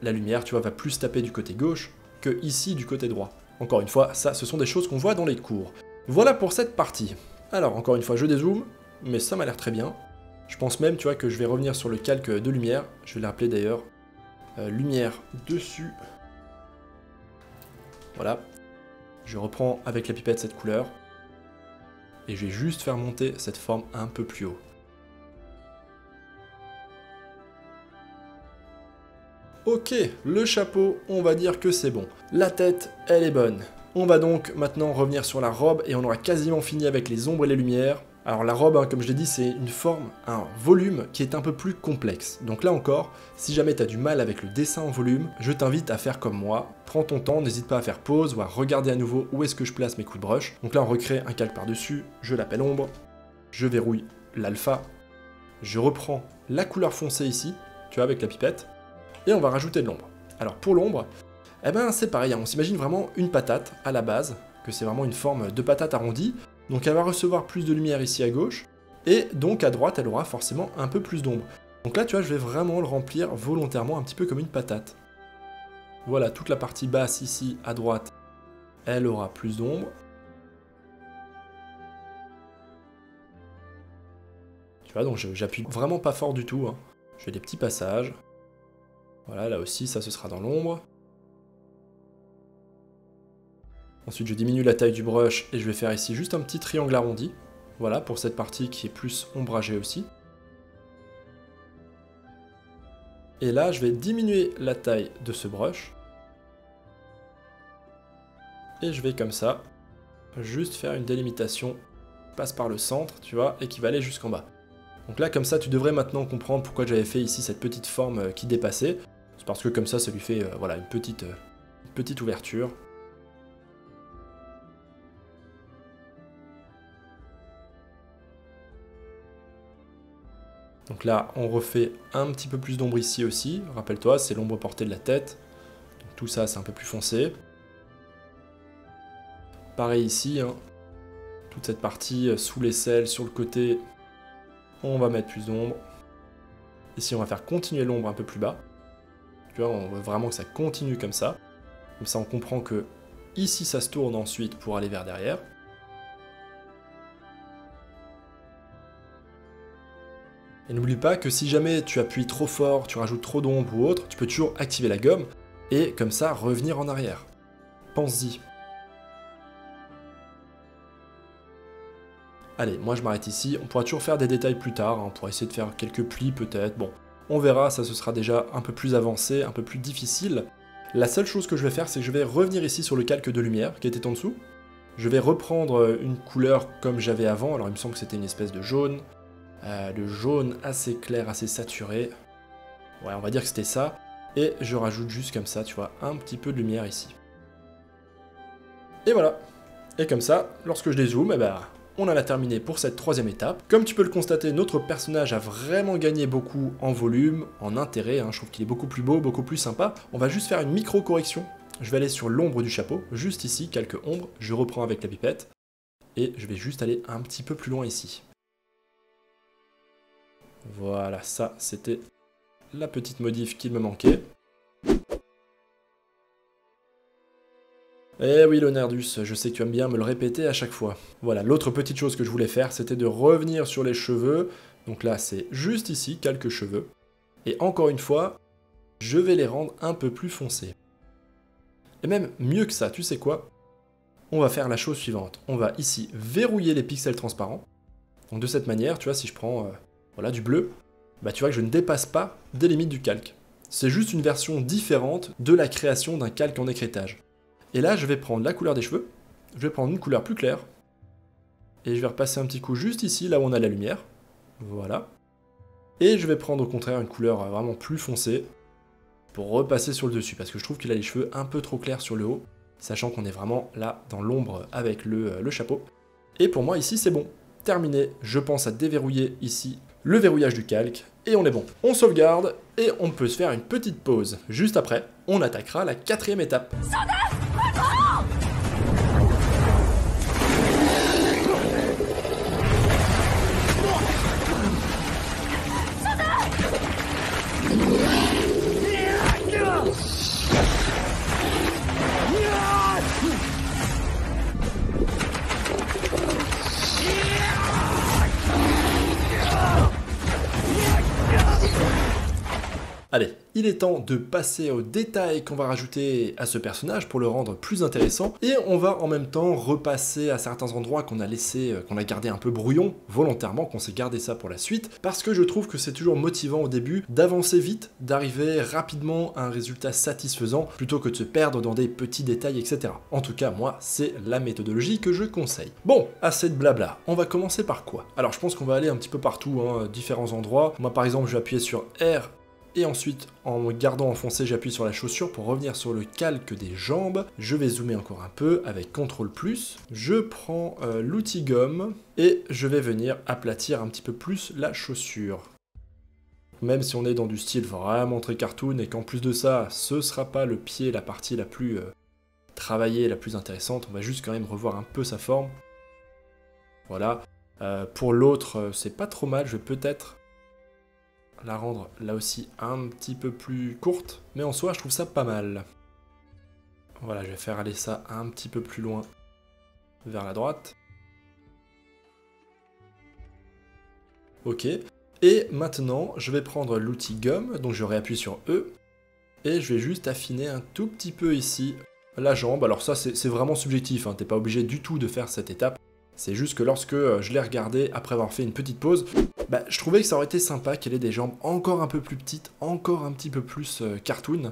la lumière, tu vois, va plus taper du côté gauche, que ici du côté droit. Encore une fois, ça, ce sont des choses qu'on voit dans les cours. Voilà pour cette partie. Alors, encore une fois, je dézoome, mais ça m'a l'air très bien. Je pense même, tu vois, que je vais revenir sur le calque de lumière. Je vais l'appeler d'ailleurs lumière dessus. Voilà. Je reprends avec la pipette cette couleur. Et je vais juste faire monter cette forme un peu plus haut. Ok, le chapeau, on va dire que c'est bon. La tête, elle est bonne. On va donc maintenant revenir sur la robe et on aura quasiment fini avec les ombres et les lumières. Alors la robe, hein, comme je l'ai dit, c'est une forme, un volume qui est un peu plus complexe. Donc là encore, si jamais tu as du mal avec le dessin en volume, je t'invite à faire comme moi. Prends ton temps, n'hésite pas à faire pause ou à regarder à nouveau où est-ce que je place mes coups de brush. Donc là on recrée un calque par-dessus, je l'appelle ombre, je verrouille l'alpha, je reprends la couleur foncée ici, tu vois, avec la pipette, et on va rajouter de l'ombre. Alors pour l'ombre, eh ben c'est pareil, hein, on s'imagine vraiment une patate à la base, que c'est vraiment une forme de patate arrondie, donc elle va recevoir plus de lumière ici à gauche, et donc à droite elle aura forcément un peu plus d'ombre. Donc là tu vois, je vais vraiment le remplir volontairement un petit peu comme une patate. Voilà, toute la partie basse ici à droite, elle aura plus d'ombre. Tu vois, donc j'appuie vraiment pas fort du tout, hein. Je fais des petits passages. Voilà, là aussi ça ce sera dans l'ombre. Ensuite, je diminue la taille du brush et je vais faire ici juste un petit triangle arrondi. Voilà, pour cette partie qui est plus ombragée aussi. Et là, je vais diminuer la taille de ce brush. Et je vais comme ça, juste faire une délimitation, passe par le centre, tu vois, et qui va aller jusqu'en bas. Donc là, comme ça, tu devrais maintenant comprendre pourquoi j'avais fait ici cette petite forme qui dépassait. C'est parce que comme ça lui fait voilà, une petite ouverture. Donc là, on refait un petit peu plus d'ombre ici aussi. Rappelle-toi, c'est l'ombre portée de la tête. Donc tout ça, c'est un peu plus foncé. Pareil ici, hein. Toute cette partie sous l'aisselle, sur le côté, on va mettre plus d'ombre. Ici, on va faire continuer l'ombre un peu plus bas. Tu vois, on veut vraiment que ça continue comme ça. Comme ça, on comprend que ici, ça se tourne ensuite pour aller vers derrière. Et n'oublie pas que si jamais tu appuies trop fort, tu rajoutes trop d'ombre ou autre, tu peux toujours activer la gomme et comme ça revenir en arrière. Pense-y. Allez, moi je m'arrête ici, on pourra toujours faire des détails plus tard, hein. On pourra essayer de faire quelques plis peut-être, bon, on verra, ça ce sera déjà un peu plus avancé, un peu plus difficile. La seule chose que je vais faire, c'est que je vais revenir ici sur le calque de lumière qui était en dessous. Je vais reprendre une couleur comme j'avais avant, alors il me semble que c'était une espèce de jaune. Le jaune assez clair, assez saturé. Ouais, on va dire que c'était ça. Et je rajoute juste comme ça, tu vois, un petit peu de lumière ici. Et voilà. Et comme ça, lorsque je dézoome, eh ben, on en a terminé pour cette troisième étape. Comme tu peux le constater, notre personnage a vraiment gagné beaucoup en volume, en intérêt. Hein. Je trouve qu'il est beaucoup plus beau, beaucoup plus sympa. On va juste faire une micro-correction. Je vais aller sur l'ombre du chapeau, juste ici, quelques ombres. Je reprends avec la pipette. Et je vais juste aller un petit peu plus loin ici. Voilà, ça, c'était la petite modif qui me manquait. Eh oui, Leonardus, je sais que tu aimes bien me le répéter à chaque fois. Voilà, l'autre petite chose que je voulais faire, c'était de revenir sur les cheveux. Donc là, c'est juste ici, quelques cheveux. Et encore une fois, je vais les rendre un peu plus foncés. Et même mieux que ça, tu sais quoi? On va faire la chose suivante. On va ici verrouiller les pixels transparents. Donc de cette manière, tu vois, si je prends... voilà, du bleu, bah tu vois que je ne dépasse pas des limites du calque. C'est juste une version différente de la création d'un calque en écrêtage. Et là, je vais prendre la couleur des cheveux, je vais prendre une couleur plus claire, et je vais repasser un petit coup juste ici, là où on a la lumière. Voilà. Et je vais prendre au contraire une couleur vraiment plus foncée, pour repasser sur le dessus, parce que je trouve qu'il a les cheveux un peu trop clairs sur le haut, sachant qu'on est vraiment là, dans l'ombre, avec le chapeau. Et pour moi, ici, c'est bon. Terminé, je pense à déverrouiller ici le verrouillage du calque, et on est bon. On sauvegarde, et on peut se faire une petite pause. Juste après, on attaquera la quatrième étape. Allez, il est temps de passer aux détails qu'on va rajouter à ce personnage pour le rendre plus intéressant. Et on va en même temps repasser à certains endroits qu'on a laissé, qu'on a gardé un peu brouillon, volontairement, qu'on s'est gardé ça pour la suite. Parce que je trouve que c'est toujours motivant au début d'avancer vite, d'arriver rapidement à un résultat satisfaisant, plutôt que de se perdre dans des petits détails, etc. En tout cas, moi, c'est la méthodologie que je conseille. Bon, assez de blabla. On va commencer par quoi? Alors, je pense qu'on va aller un petit peu partout, hein, différents endroits. Moi, par exemple, je vais appuyer sur R. Et ensuite, en me gardant enfoncé, j'appuie sur la chaussure pour revenir sur le calque des jambes. Je vais zoomer encore un peu avec CTRL+. Je prends l'outil gomme et je vais venir aplatir un petit peu plus la chaussure. Même si on est dans du style vraiment très cartoon et qu'en plus de ça, ce sera pas le pied, la partie la plus travaillée, la plus intéressante, on va juste quand même revoir un peu sa forme. Voilà. Pour l'autre, c'est pas trop mal, je vais peut-être la rendre là aussi un petit peu plus courte, mais en soi je trouve ça pas mal. Voilà, je vais faire aller ça un petit peu plus loin vers la droite. Ok, et maintenant je vais prendre l'outil gomme, donc je réappuie sur E, et je vais juste affiner un tout petit peu ici la jambe. Alors ça c'est vraiment subjectif, hein. T'es pas obligé du tout de faire cette étape. C'est juste que lorsque je l'ai regardé après avoir fait une petite pause, je trouvais que ça aurait été sympa qu'elle ait des jambes encore un peu plus petites, encore un petit peu plus cartoon,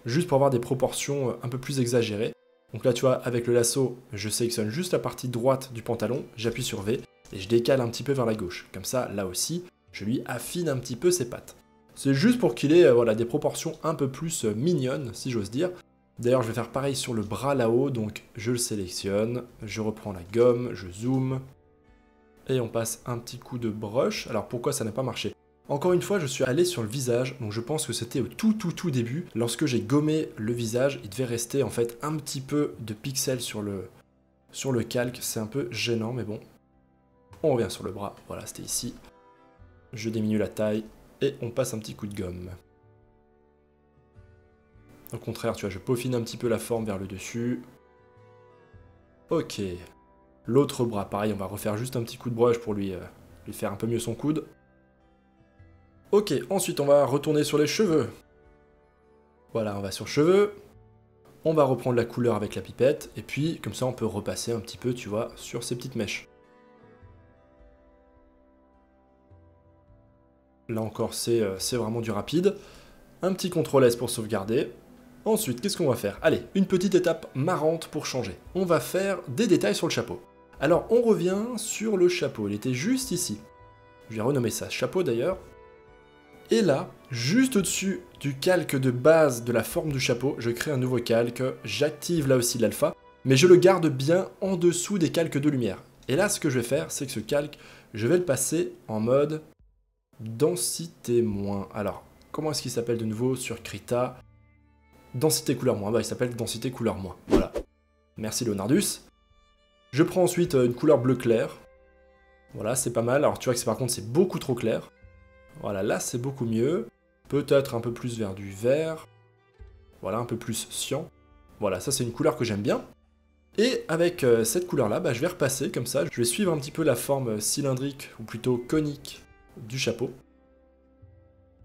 juste pour avoir des proportions un peu plus exagérées. Donc là tu vois, avec le lasso, je sélectionne juste la partie droite du pantalon, j'appuie sur V, et je décale un petit peu vers la gauche. Comme ça, là aussi, je lui affine un petit peu ses pattes. C'est juste pour qu'il ait voilà, des proportions un peu plus mignonnes, si j'ose dire. D'ailleurs, je vais faire pareil sur le bras là-haut, donc je le sélectionne, je reprends la gomme, je zoome, et on passe un petit coup de brush. Alors pourquoi ça n'a pas marché? Encore une fois, je suis allé sur le visage, donc je pense que c'était au tout début. Lorsque j'ai gommé le visage, il devait rester en fait un petit peu de pixels sur le calque. C'est un peu gênant, mais bon. On revient sur le bras, voilà, c'était ici. Je diminue la taille, et on passe un petit coup de gomme. Au contraire, tu vois, je peaufine un petit peu la forme vers le dessus. Ok. L'autre bras, pareil, on va refaire juste un petit coup de brush pour lui faire un peu mieux son coude. Ok, ensuite on va retourner sur les cheveux. Voilà, on va sur cheveux. On va reprendre la couleur avec la pipette, et puis comme ça on peut repasser un petit peu, tu vois, sur ces petites mèches. Là encore, c'est vraiment du rapide. Un petit CTRL S pour sauvegarder. Ensuite, qu'est-ce qu'on va faire? Allez, une petite étape marrante pour changer. On va faire des détails sur le chapeau. Alors, on revient sur le chapeau. Il était juste ici. Je vais renommer ça chapeau d'ailleurs. Et là, juste au-dessus du calque de base de la forme du chapeau, je crée un nouveau calque. J'active là aussi l'alpha, mais je le garde bien en dessous des calques de lumière. Et là, ce que je vais faire, c'est que ce calque, je vais le passer en mode densité moins. Alors, comment est-ce qu'il s'appelle de nouveau sur Krita? Densité couleur moins, il s'appelle densité couleur moins, voilà. Merci Leonardus. Je prends ensuite une couleur bleu clair. Voilà, c'est pas mal. Alors tu vois que par contre c'est beaucoup trop clair. Voilà, là c'est beaucoup mieux. Peut-être un peu plus vers du vert. Voilà, un peu plus cyan. Voilà, ça c'est une couleur que j'aime bien. Et avec cette couleur-là, je vais repasser comme ça. Je vais suivre un petit peu la forme cylindrique, ou plutôt conique, du chapeau.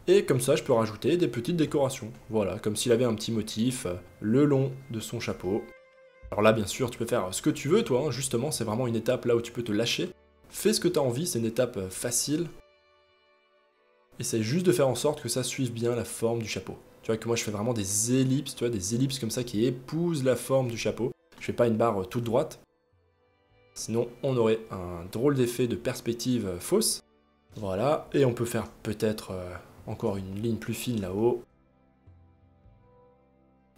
Et comme ça, je peux rajouter des petites décorations. Voilà, comme s'il avait un petit motif le long de son chapeau. Alors là, bien sûr, tu peux faire ce que tu veux, toi. Hein. Justement, c'est vraiment une étape là où tu peux te lâcher. Fais ce que tu as envie, c'est une étape facile. Essaye juste de faire en sorte que ça suive bien la forme du chapeau. Tu vois que moi, je fais vraiment des ellipses, tu vois, des ellipses comme ça qui épousent la forme du chapeau. Je fais pas une barre toute droite. Sinon, on aurait un drôle d'effet de perspective fausse. Voilà, et on peut faire peut-être... encore une ligne plus fine là-haut.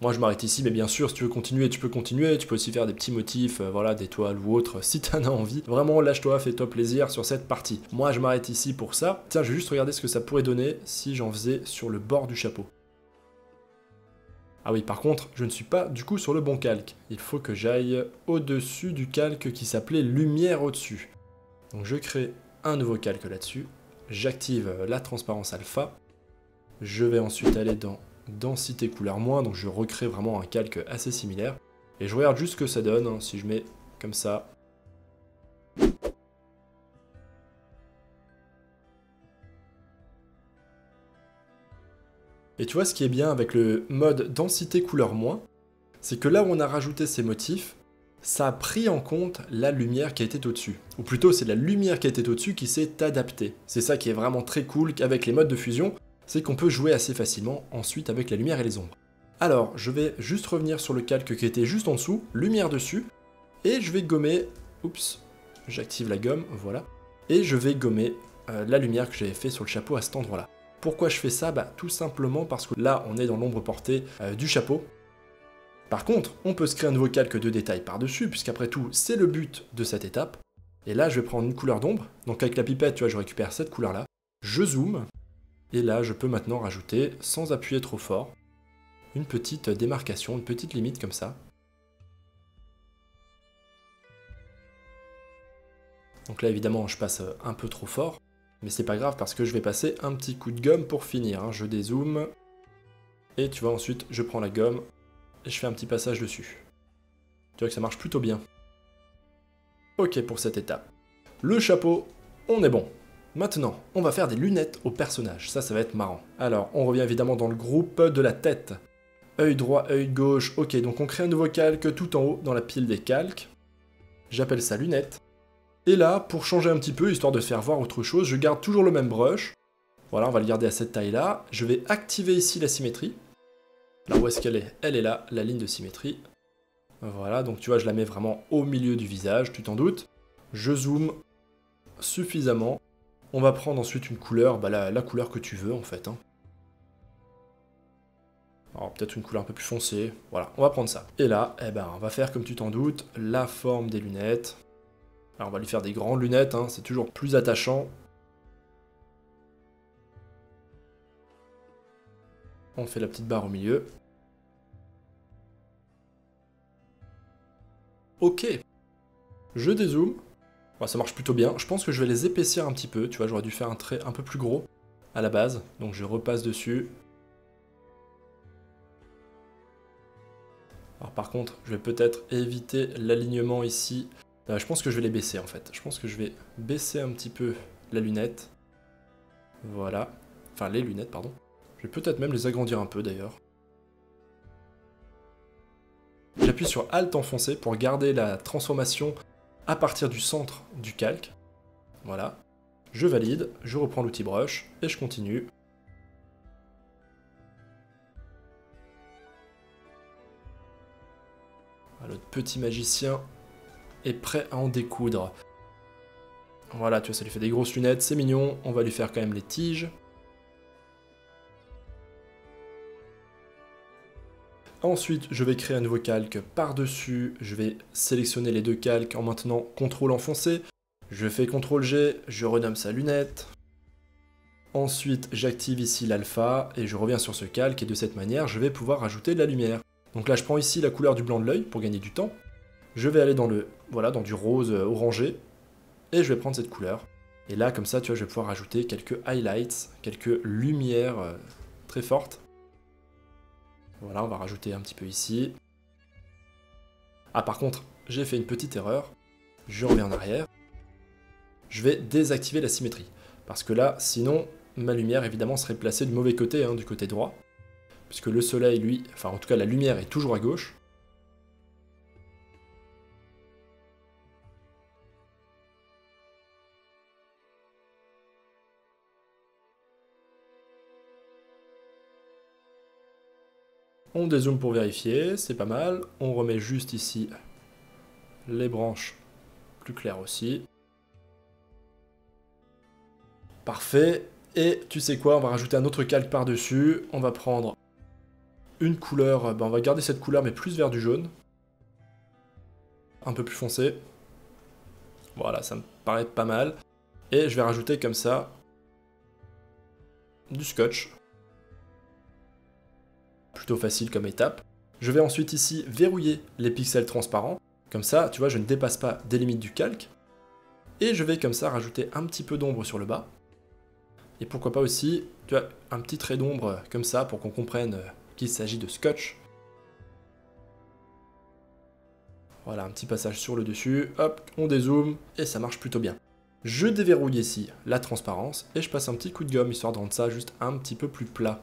Moi je m'arrête ici, mais bien sûr, si tu veux continuer, tu peux continuer. Tu peux aussi faire des petits motifs, voilà, d'étoiles ou autres, si t'en as envie. Vraiment, lâche-toi, fais-toi plaisir sur cette partie. Moi je m'arrête ici pour ça. Tiens, je vais juste regarder ce que ça pourrait donner si j'en faisais sur le bord du chapeau. Ah oui, par contre, je ne suis pas du coup sur le bon calque. Il faut que j'aille au-dessus du calque qui s'appelait lumière au-dessus. Donc je crée un nouveau calque là-dessus. J'active la transparence alpha. Je vais ensuite aller dans densité couleur moins, donc je recrée vraiment un calque assez similaire. Et je regarde juste ce que ça donne, hein, si je mets comme ça. Et tu vois, ce qui est bien avec le mode densité couleur moins, c'est que là où on a rajouté ces motifs, ça a pris en compte la lumière qui a été au-dessus. Ou plutôt, c'est la lumière qui a été au-dessus qui s'est adaptée. C'est ça qui est vraiment très cool avec les modes de fusion, c'est qu'on peut jouer assez facilement ensuite avec la lumière et les ombres. Alors, je vais juste revenir sur le calque qui était juste en dessous, lumière dessus, et je vais gommer, oups, j'active la gomme, voilà, et je vais gommer la lumière que j'avais fait sur le chapeau à cet endroit-là. Pourquoi je fais ça? Tout simplement parce que là, on est dans l'ombre portée du chapeau. Par contre, on peut se créer un nouveau calque de détail par-dessus, puisqu'après tout, c'est le but de cette étape. Et là, je vais prendre une couleur d'ombre. Donc avec la pipette, tu vois, je récupère cette couleur-là. Je zoome. Et là, je peux maintenant rajouter, sans appuyer trop fort, une petite démarcation, une petite limite comme ça. Donc là, évidemment, je passe un peu trop fort. Mais c'est pas grave parce que je vais passer un petit coup de gomme pour finir. Hein. Je dézoome. Et tu vois, ensuite, je prends la gomme et je fais un petit passage dessus. Tu vois que ça marche plutôt bien. Ok pour cette étape. Le chapeau, on est bon. Maintenant, on va faire des lunettes au personnage. Ça va être marrant. Alors, on revient évidemment dans le groupe de la tête. Œil droit, œil gauche. Ok, donc on crée un nouveau calque tout en haut dans la pile des calques. J'appelle ça lunettes. Et là, pour changer un petit peu, histoire de faire voir autre chose, je garde toujours le même brush. Voilà, on va le garder à cette taille-là. Je vais activer ici la symétrie. Alors où est-ce qu'elle est? Elle est là, la ligne de symétrie. Voilà, donc tu vois, je la mets vraiment au milieu du visage, tu t'en doutes. Je zoome suffisamment. On va prendre ensuite une couleur, la couleur que tu veux en fait. Hein. Alors peut-être une couleur un peu plus foncée. Voilà, on va prendre ça. Et là, on va faire, comme tu t'en doutes, la forme des lunettes. Alors on va lui faire des grandes lunettes, hein, c'est toujours plus attachant. On fait la petite barre au milieu. Ok. Je dézoome. Bon, ça marche plutôt bien. Je pense que je vais les épaissir un petit peu. Tu vois, j'aurais dû faire un trait un peu plus gros à la base. Donc je repasse dessus. Alors par contre, je vais peut-être éviter l'alignement ici. Je pense que je vais les baisser en fait. Je pense que je vais baisser un petit peu la lunette. Voilà. Enfin, les lunettes, pardon. Je vais peut-être même les agrandir un peu d'ailleurs. J'appuie sur Alt enfoncé pour garder la transformation à partir du centre du calque. Voilà. Je valide, je reprends l'outil brush et je continue. Le petit magicien est prêt à en découdre. Voilà, tu vois, ça lui fait des grosses lunettes, c'est mignon. On va lui faire quand même les tiges. Ensuite, je vais créer un nouveau calque par-dessus. Je vais sélectionner les deux calques en maintenant CTRL enfoncé. Je fais CTRL G, je renomme sa lunette. Ensuite, j'active ici l'alpha et je reviens sur ce calque et de cette manière, je vais pouvoir rajouter de la lumière. Donc là, je prends ici la couleur du blanc de l'œil pour gagner du temps. Je vais aller dans dans du rose orangé et je vais prendre cette couleur. Et là, comme ça, tu vois, je vais pouvoir rajouter quelques highlights, quelques lumières très fortes. Voilà, on va rajouter un petit peu ici. Ah, par contre, j'ai fait une petite erreur. Je reviens en arrière. Je vais désactiver la symétrie. Parce que là, sinon, ma lumière, évidemment, serait placée du mauvais côté, hein, du côté droit. Puisque le soleil, lui, enfin, en tout cas, la lumière est toujours à gauche. On dézoome pour vérifier, c'est pas mal. On remet juste ici les branches plus claires aussi. Parfait. Et tu sais quoi, on va rajouter un autre calque par-dessus. On va prendre une couleur, on va garder cette couleur mais plus vers du jaune. Un peu plus foncé. Voilà, ça me paraît pas mal. Et je vais rajouter comme ça du scotch. Plutôt facile comme étape. Je vais ensuite ici verrouiller les pixels transparents. Comme ça, tu vois, je ne dépasse pas des limites du calque. Et je vais comme ça rajouter un petit peu d'ombre sur le bas. Et pourquoi pas aussi, tu vois, un petit trait d'ombre comme ça pour qu'on comprenne qu'il s'agit de scotch. Voilà, un petit passage sur le dessus. Hop, on dézoome et ça marche plutôt bien. Je déverrouille ici la transparence et je passe un petit coup de gomme histoire de rendre ça juste un petit peu plus plat.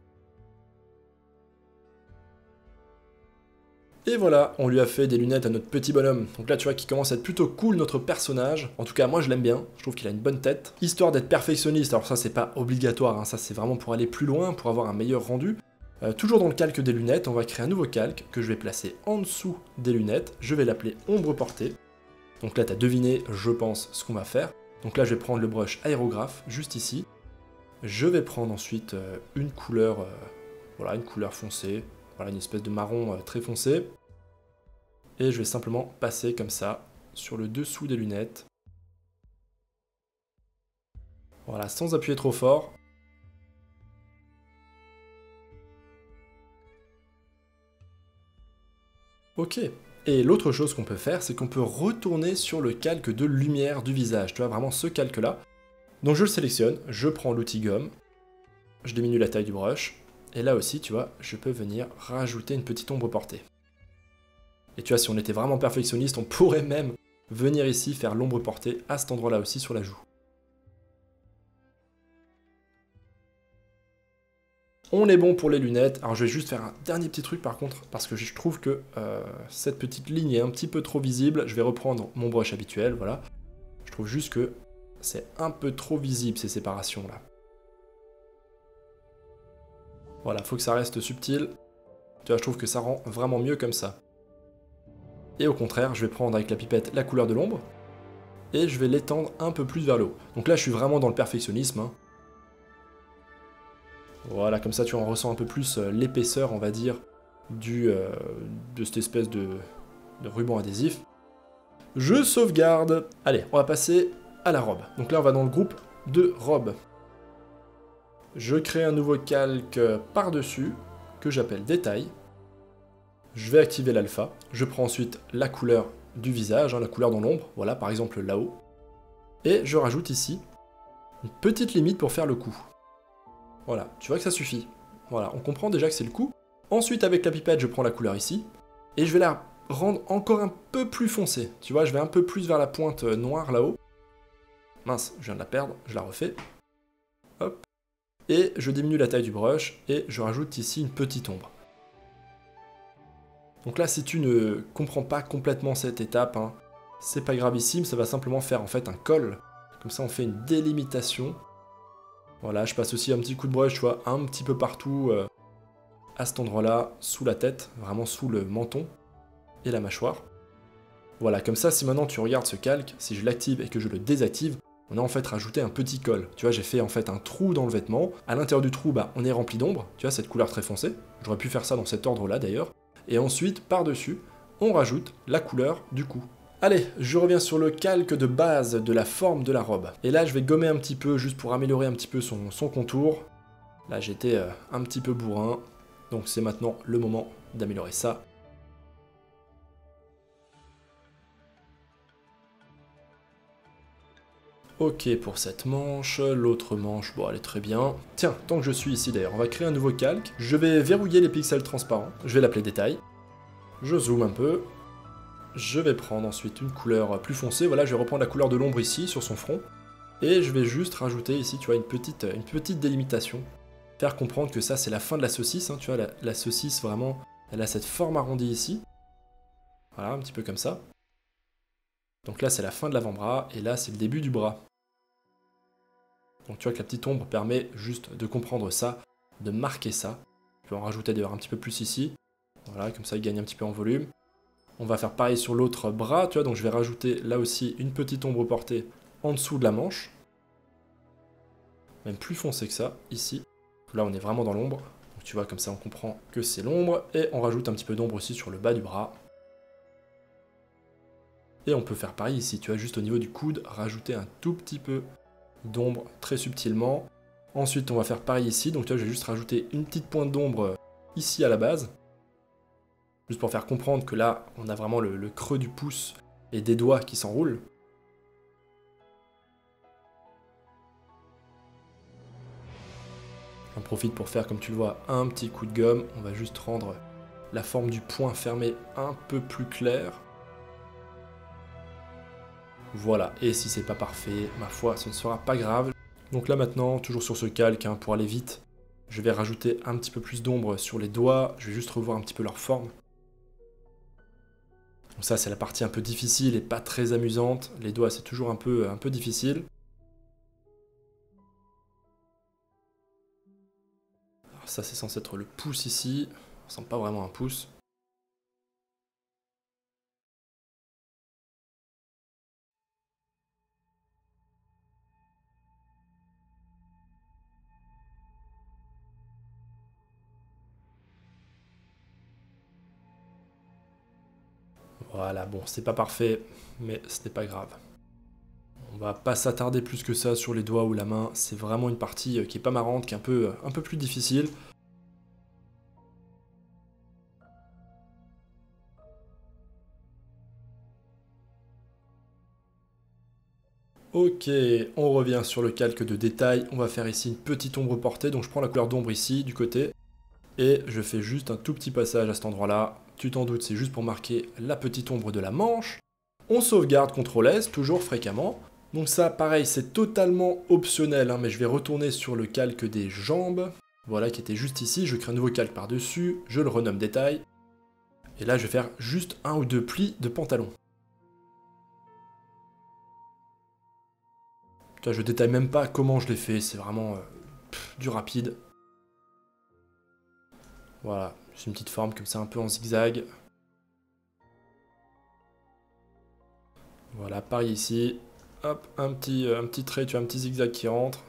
Et voilà, on lui a fait des lunettes à notre petit bonhomme. Donc là, tu vois qu'il commence à être plutôt cool, notre personnage. En tout cas, moi, je l'aime bien. Je trouve qu'il a une bonne tête. Histoire d'être perfectionniste, alors ça, c'est pas obligatoire. Hein. Ça, c'est vraiment pour aller plus loin, pour avoir un meilleur rendu. Toujours dans le calque des lunettes, on va créer un nouveau calque que je vais placer en dessous des lunettes. Je vais l'appeler ombre portée. Donc là, tu as deviné, je pense, ce qu'on va faire. Donc là, je vais prendre le brush aérographe, juste ici. Je vais prendre ensuite une couleur, voilà, une couleur foncée. Voilà, une espèce de marron très foncé. Et je vais simplement passer comme ça sur le dessous des lunettes. Voilà, sans appuyer trop fort. Ok. Et l'autre chose qu'on peut faire, c'est qu'on peut retourner sur le calque de lumière du visage. Tu vois, vraiment ce calque-là. Donc je le sélectionne, je prends l'outil gomme, je diminue la taille du brush. Et là aussi, tu vois, je peux venir rajouter une petite ombre portée. Et tu vois, si on était vraiment perfectionniste, on pourrait même venir ici faire l'ombre portée à cet endroit-là aussi sur la joue. On est bon pour les lunettes. Alors je vais juste faire un dernier petit truc par contre, parce que je trouve que cette petite ligne est un petit peu trop visible. Je vais reprendre mon brush habituel, voilà. Je trouve juste que c'est un peu trop visible ces séparations-là. Voilà, faut que ça reste subtil. Tu vois, je trouve que ça rend vraiment mieux comme ça. Et au contraire, je vais prendre avec la pipette la couleur de l'ombre, et je vais l'étendre un peu plus vers le haut. Donc là, je suis vraiment dans le perfectionnisme. Hein. Voilà, comme ça, tu en ressens un peu plus l'épaisseur, on va dire, de cette espèce de ruban adhésif. Je sauvegarde. Allez, on va passer à la robe. Donc là, on va dans le groupe de robes. Je crée un nouveau calque par-dessus, que j'appelle détail. Je vais activer l'alpha. Je prends ensuite la couleur du visage, hein, la couleur dans l'ombre, voilà, par exemple là-haut. Et je rajoute ici une petite limite pour faire le coup. Voilà, tu vois que ça suffit. Voilà, on comprend déjà que c'est le coup. Ensuite, avec la pipette, je prends la couleur ici, et je vais la rendre encore un peu plus foncée. Tu vois, je vais un peu plus vers la pointe noire là-haut. Mince, je viens de la perdre, je la refais. Hop. Et je diminue la taille du brush, et je rajoute ici une petite ombre. Donc là, si tu ne comprends pas complètement cette étape, hein, c'est pas gravissime, ça va simplement faire en fait un col. Comme ça, on fait une délimitation. Voilà, je passe aussi un petit coup de brush, tu vois, un petit peu partout à cet endroit-là, sous la tête, vraiment sous le menton et la mâchoire. Voilà, comme ça, si maintenant tu regardes ce calque, si je l'active et que je le désactive, on a en fait rajouté un petit col. Tu vois, j'ai fait en fait un trou dans le vêtement. À l'intérieur du trou, bah, on est rempli d'ombre, tu vois, cette couleur très foncée. J'aurais pu faire ça dans cet ordre-là d'ailleurs. Et ensuite, par-dessus, on rajoute la couleur du cou. Allez, je reviens sur le calque de base de la forme de la robe. Et là, je vais gommer un petit peu, juste pour améliorer un petit peu son contour. Là, j'étais un petit peu bourrin, donc c'est maintenant le moment d'améliorer ça. Ok pour cette manche, l'autre manche, bon elle est très bien. Tiens, tant que je suis ici d'ailleurs, on va créer un nouveau calque. Je vais verrouiller les pixels transparents, je vais l'appeler détail. Je zoome un peu. Je vais prendre ensuite une couleur plus foncée, voilà, je vais reprendre la couleur de l'ombre ici, sur son front. Et je vais juste rajouter ici, tu vois, une petite délimitation. Faire comprendre que ça c'est la fin de la saucisse, hein, tu vois, la saucisse vraiment, elle a cette forme arrondie ici. Voilà, un petit peu comme ça. Donc là c'est la fin de l'avant-bras, et là c'est le début du bras. Donc tu vois que la petite ombre permet juste de comprendre ça, de marquer ça. Je vais en rajouter d'ailleurs un petit peu plus ici. Voilà, comme ça il gagne un petit peu en volume. On va faire pareil sur l'autre bras, tu vois, donc je vais rajouter là aussi une petite ombre portée en dessous de la manche. Même plus foncé que ça, ici. Là on est vraiment dans l'ombre. Donc tu vois, comme ça on comprend que c'est l'ombre. Et on rajoute un petit peu d'ombre aussi sur le bas du bras. Et on peut faire pareil ici, tu vois, juste au niveau du coude, rajouter un tout petit peu d'ombre très subtilement. Ensuite on va faire pareil ici, donc tu vois je vais juste rajouter une petite pointe d'ombre ici à la base, juste pour faire comprendre que là on a vraiment le creux du pouce et des doigts qui s'enroulent. J'en profite pour faire, comme tu le vois, un petit coup de gomme. On va juste rendre la forme du poing fermé un peu plus claire. Voilà, et si c'est pas parfait, ma foi, ce ne sera pas grave. Donc là maintenant, toujours sur ce calque, hein, pour aller vite, je vais rajouter un petit peu plus d'ombre sur les doigts, je vais juste revoir un petit peu leur forme. Donc ça, c'est la partie un peu difficile et pas très amusante. Les doigts, c'est toujours un peu difficile. Alors ça, c'est censé être le pouce ici. Ça ressemble pas vraiment à un pouce. Voilà, bon, c'est pas parfait, mais ce n'est pas grave. On va pas s'attarder plus que ça sur les doigts ou la main, c'est vraiment une partie qui est pas marrante, qui est un peu plus difficile. Ok, on revient sur le calque de détail, on va faire ici une petite ombre portée, donc je prends la couleur d'ombre ici, du côté, et je fais juste un tout petit passage à cet endroit-là. Tu t'en doutes, c'est juste pour marquer la petite ombre de la manche. On sauvegarde CTRL S, toujours fréquemment. Donc ça, pareil, c'est totalement optionnel, hein, mais je vais retourner sur le calque des jambes. Voilà, qui était juste ici. Je crée un nouveau calque par-dessus, je le renomme détail. Et là, je vais faire juste un ou deux plis de pantalon. Tu vois, je détaille même pas comment je l'ai fait, c'est vraiment du rapide. Voilà, c'est une petite forme comme ça, un peu en zigzag. Voilà, pareil ici. Hop, un petit trait, tu as un petit zigzag qui rentre.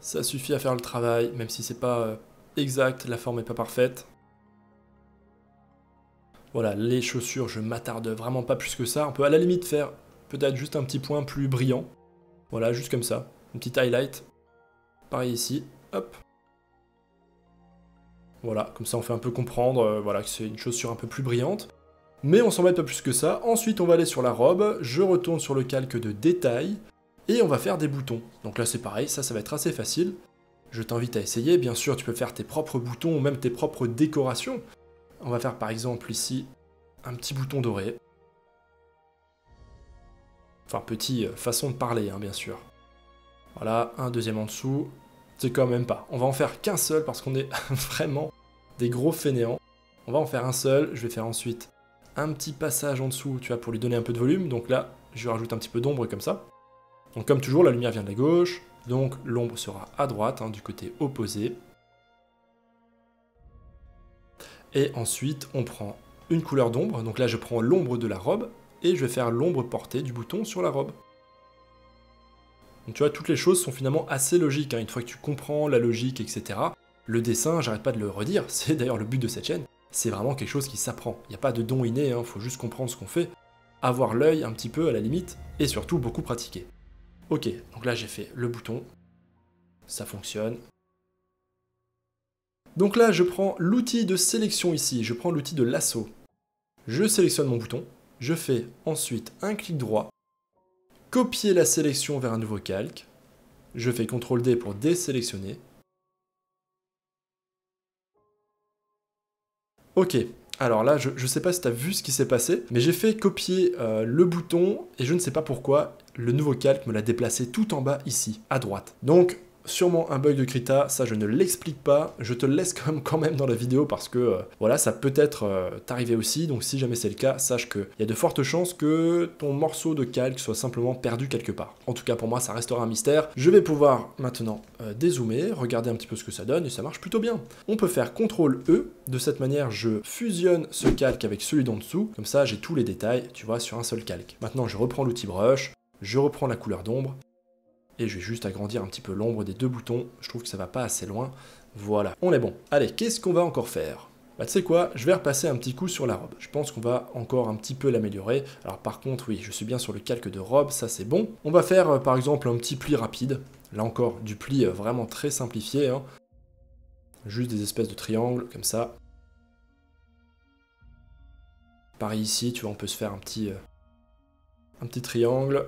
Ça suffit à faire le travail, même si c'est pas exact, la forme est pas parfaite. Voilà, les chaussures, je m'attarde vraiment pas plus que ça. On peut à la limite faire peut-être juste un petit point plus brillant. Voilà, juste comme ça. Un petit highlight. Pareil ici. Hop. Voilà, comme ça on fait un peu comprendre voilà, que c'est une chaussure un peu plus brillante. Mais on s'embête pas plus que ça. Ensuite, on va aller sur la robe. Je retourne sur le calque de détail. Et on va faire des boutons. Donc là, c'est pareil, ça va être assez facile. Je t'invite à essayer. Bien sûr, tu peux faire tes propres boutons ou même tes propres décorations. On va faire par exemple ici un petit bouton doré. Enfin, petit, façon de parler, hein, bien sûr. Voilà, un deuxième en dessous. C'est quand même pas. On va en faire qu'un seul parce qu'on est vraiment des gros fainéants. On va en faire un seul. Je vais faire ensuite un petit passage en dessous, tu vois, pour lui donner un peu de volume. Donc là, je rajoute un petit peu d'ombre comme ça. Donc comme toujours, la lumière vient de la gauche. Donc l'ombre sera à droite, hein, du côté opposé. Et ensuite, on prend une couleur d'ombre. Donc là, je prends l'ombre de la robe. Et je vais faire l'ombre portée du bouton sur la robe. Donc tu vois, toutes les choses sont finalement assez logiques, hein. Une fois que tu comprends la logique, etc. Le dessin, j'arrête pas de le redire, c'est d'ailleurs le but de cette chaîne, c'est vraiment quelque chose qui s'apprend. Il n'y a pas de don inné, hein, faut juste comprendre ce qu'on fait, avoir l'œil un petit peu à la limite, et surtout beaucoup pratiquer. Ok, donc là j'ai fait le bouton, ça fonctionne. Donc là je prends l'outil de sélection ici, je prends l'outil de lasso. Je sélectionne mon bouton, je fais ensuite un clic droit, copier la sélection vers un nouveau calque, je fais CTRL D pour désélectionner. Ok, alors là, je sais pas si tu as vu ce qui s'est passé, mais j'ai fait copier le bouton, et je ne sais pas pourquoi, le nouveau calque me l'a déplacé tout en bas ici, à droite. Donc, sûrement un bug de Krita, ça je ne l'explique pas, je te le laisse quand même dans la vidéo parce que voilà, ça peut être t'arriver aussi, donc si jamais c'est le cas, sache qu'il y a de fortes chances que ton morceau de calque soit simplement perdu quelque part. En tout cas pour moi ça restera un mystère. Je vais pouvoir maintenant dézoomer, regarder un petit peu ce que ça donne et ça marche plutôt bien. On peut faire CTRL E, de cette manière je fusionne ce calque avec celui d'en dessous, comme ça j'ai tous les détails, tu vois, sur un seul calque. Maintenant je reprends l'outil brush, je reprends la couleur d'ombre, et je vais juste agrandir un petit peu l'ombre des deux boutons, je trouve que ça va pas assez loin. Voilà, on est bon. Allez, qu'est-ce qu'on va encore faire? Bah tu sais quoi, je vais repasser un petit coup sur la robe. Je pense qu'on va encore un petit peu l'améliorer. Alors par contre, oui, je suis bien sur le calque de robe, ça c'est bon. On va faire par exemple un petit pli rapide. Là encore, du pli vraiment très simplifié, hein. Juste des espèces de triangles, comme ça. Pareil ici, tu vois, on peut se faire un petit triangle.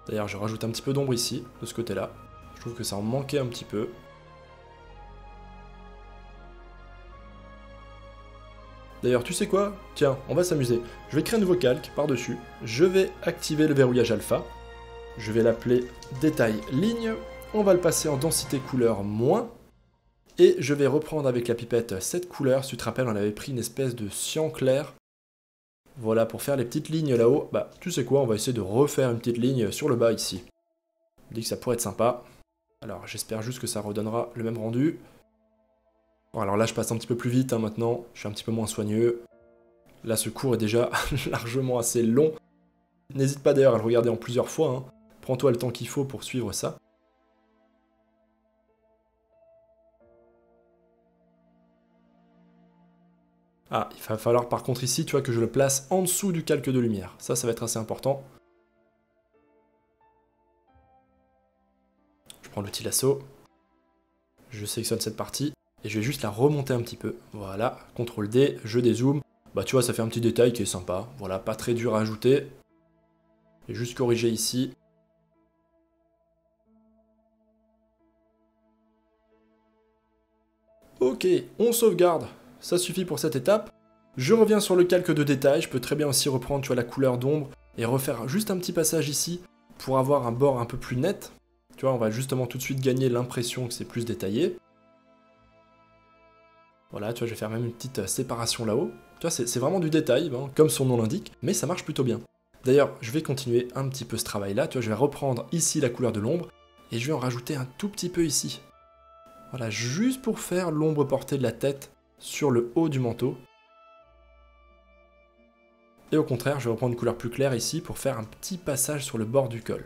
D'ailleurs, je rajoute un petit peu d'ombre ici, de ce côté-là. Je trouve que ça en manquait un petit peu. D'ailleurs, tu sais quoi? Tiens, on va s'amuser. Je vais créer un nouveau calque par-dessus. Je vais activer le verrouillage alpha. Je vais l'appeler détail ligne. On va le passer en densité couleur moins. Et je vais reprendre avec la pipette cette couleur. Si tu te rappelles, on avait pris une espèce de cyan clair. Voilà, pour faire les petites lignes là-haut. Bah, tu sais quoi, on va essayer de refaire une petite ligne sur le bas ici. Je me dis que ça pourrait être sympa. Alors, j'espère juste que ça redonnera le même rendu. Bon, alors là, je passe un petit peu plus vite maintenant. Je suis un petit peu moins soigneux. Là, ce cours est déjà largement assez long. N'hésite pas d'ailleurs à le regarder en plusieurs fois. Hein. Prends-toi le temps qu'il faut pour suivre ça. Ah, il va falloir par contre ici, tu vois, que je le place en dessous du calque de lumière. Ça va être assez important. Je prends l'outil lasso. Je sélectionne cette partie. Et je vais juste la remonter un petit peu. Voilà, CTRL D, je dézoome. Bah tu vois, ça fait un petit détail qui est sympa. Voilà, pas très dur à ajouter. Je vais juste corriger ici. Ok, on sauvegarde. Ça suffit pour cette étape. Je reviens sur le calque de détail. Je peux très bien aussi reprendre, tu vois, la couleur d'ombre et refaire juste un petit passage ici pour avoir un bord un peu plus net. Tu vois, on va justement tout de suite gagner l'impression que c'est plus détaillé. Voilà, tu vois, je vais faire même une petite séparation là-haut. Tu vois, c'est vraiment du détail, hein, comme son nom l'indique, mais ça marche plutôt bien. D'ailleurs, je vais continuer un petit peu ce travail-là. Tu vois, je vais reprendre ici la couleur de l'ombre et je vais en rajouter un tout petit peu ici. Voilà, juste pour faire l'ombre portée de la tête sur le haut du manteau. Et au contraire, je vais reprendre une couleur plus claire ici pour faire un petit passage sur le bord du col.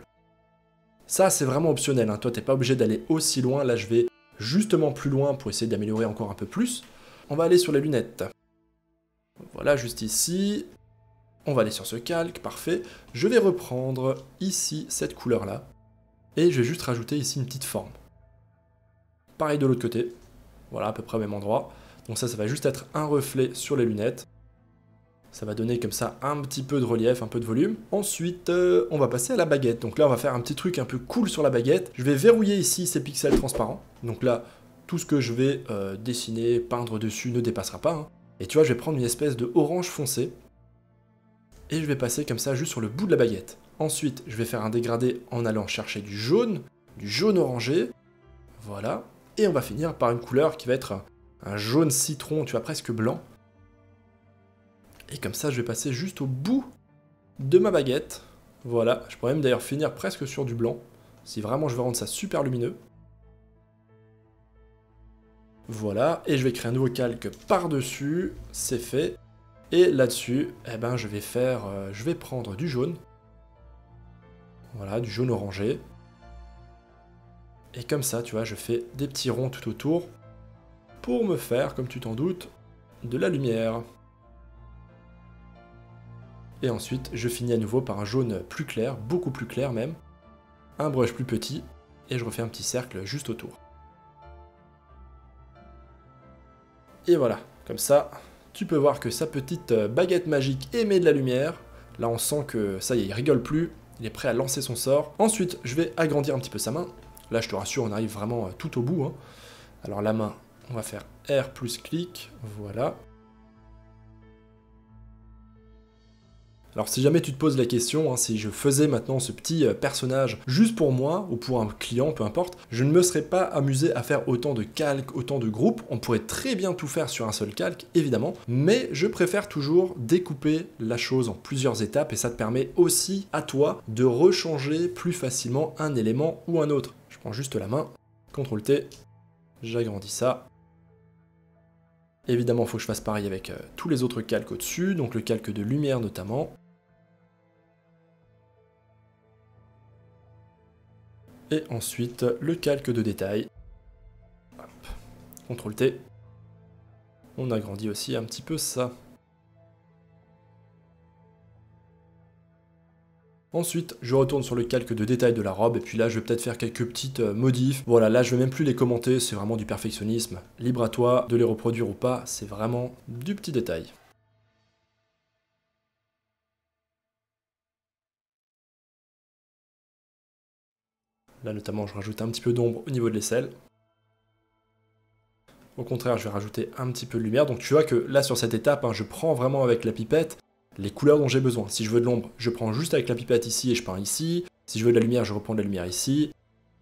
Ça, c'est vraiment optionnel, hein. Toi, t'es pas obligé d'aller aussi loin. Là, je vais justement plus loin pour essayer d'améliorer encore un peu plus. On va aller sur les lunettes. Voilà, juste ici. On va aller sur ce calque, parfait. Je vais reprendre ici cette couleur-là. Et je vais juste rajouter ici une petite forme. Pareil de l'autre côté. Voilà, à peu près au même endroit. Donc ça va juste être un reflet sur les lunettes. Ça va donner comme ça un petit peu de relief, un peu de volume. Ensuite, on va passer à la baguette. Donc là, on va faire un petit truc un peu cool sur la baguette. Je vais verrouiller ici ces pixels transparents. Donc là, tout ce que je vais dessiner, peindre dessus ne dépassera pas. Hein. Et tu vois, je vais prendre une espèce de orange foncé. Et je vais passer comme ça juste sur le bout de la baguette. Ensuite, je vais faire un dégradé en allant chercher du jaune orangé. Voilà. Et on va finir par une couleur qui va être un jaune citron, tu vois, presque blanc. Et comme ça, je vais passer juste au bout de ma baguette. Voilà, je pourrais même d'ailleurs finir presque sur du blanc, si vraiment je veux rendre ça super lumineux. Voilà, et je vais créer un nouveau calque par-dessus, c'est fait. Et là-dessus, eh ben, je vais prendre du jaune. Voilà, du jaune orangé. Et comme ça, tu vois, je fais des petits ronds tout autour pour me faire, comme tu t'en doutes, de la lumière. Et ensuite, je finis à nouveau par un jaune plus clair, beaucoup plus clair même, un brush plus petit, et je refais un petit cercle juste autour. Et voilà, comme ça, tu peux voir que sa petite baguette magique émet de la lumière. Là, on sent que ça y est, il rigole plus, il est prêt à lancer son sort. Ensuite, je vais agrandir un petit peu sa main. Là, je te rassure, on arrive vraiment tout au bout. Hein. Alors la main, on va faire R plus clic, voilà. Alors si jamais tu te poses la question, hein, si je faisais maintenant ce petit personnage juste pour moi, ou pour un client, peu importe, je ne me serais pas amusé à faire autant de calques, autant de groupes, on pourrait très bien tout faire sur un seul calque, évidemment, mais je préfère toujours découper la chose en plusieurs étapes, et ça te permet aussi à toi de rechanger plus facilement un élément ou un autre. Je prends juste la main, CTRL T, j'agrandis ça. Évidemment, il faut que je fasse pareil avec tous les autres calques au-dessus, donc le calque de lumière notamment. Et ensuite, le calque de détail. Hop. CTRL T. On agrandit aussi un petit peu ça. Ensuite, je retourne sur le calque de détail de la robe, et puis là, je vais peut-être faire quelques petites modifs. Voilà, là, je vais même plus les commenter, c'est vraiment du perfectionnisme. Libre à toi de les reproduire ou pas, c'est vraiment du petit détail. Là, notamment, je rajoute un petit peu d'ombre au niveau de l'aisselle. Au contraire, je vais rajouter un petit peu de lumière. Donc tu vois que là, sur cette étape, hein, je prends vraiment avec la pipette les couleurs dont j'ai besoin. Si je veux de l'ombre, je prends juste avec la pipette ici et je peins ici. Si je veux de la lumière, je reprends de la lumière ici.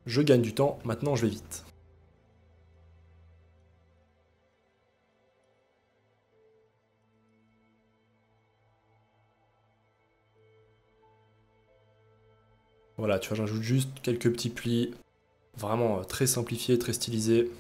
je gagne du temps, maintenant je vais vite. Voilà, tu vois, j'ajoute juste quelques petits plis, vraiment très simplifiés, très stylisés.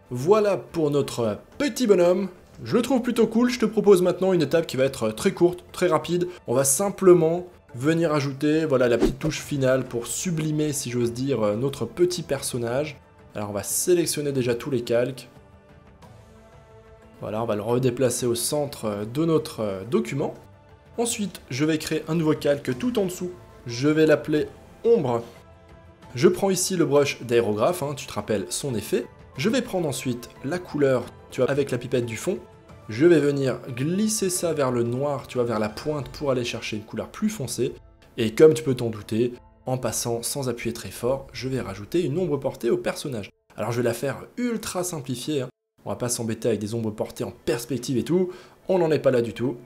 Voilà pour notre petit bonhomme. Je le trouve plutôt cool, je te propose maintenant une étape qui va être très courte, très rapide. On va simplement venir ajouter voilà, la petite touche finale pour sublimer, si j'ose dire, notre petit personnage. Alors on va sélectionner déjà tous les calques. Voilà, on va le redéplacer au centre de notre document. Ensuite, je vais créer un nouveau calque tout en dessous. Je vais l'appeler ombre. Je prends ici le brush d'aérographe, hein, tu te rappelles son effet. Je vais prendre ensuite la couleur, tu vois, avec la pipette du fond. Je vais venir glisser ça vers le noir, tu vois, vers la pointe pour aller chercher une couleur plus foncée. Et comme tu peux t'en douter, en passant sans appuyer très fort, je vais rajouter une ombre portée au personnage. Alors je vais la faire ultra simplifiée, hein. On va pas s'embêter avec des ombres portées en perspective et tout, on n'en est pas là du tout.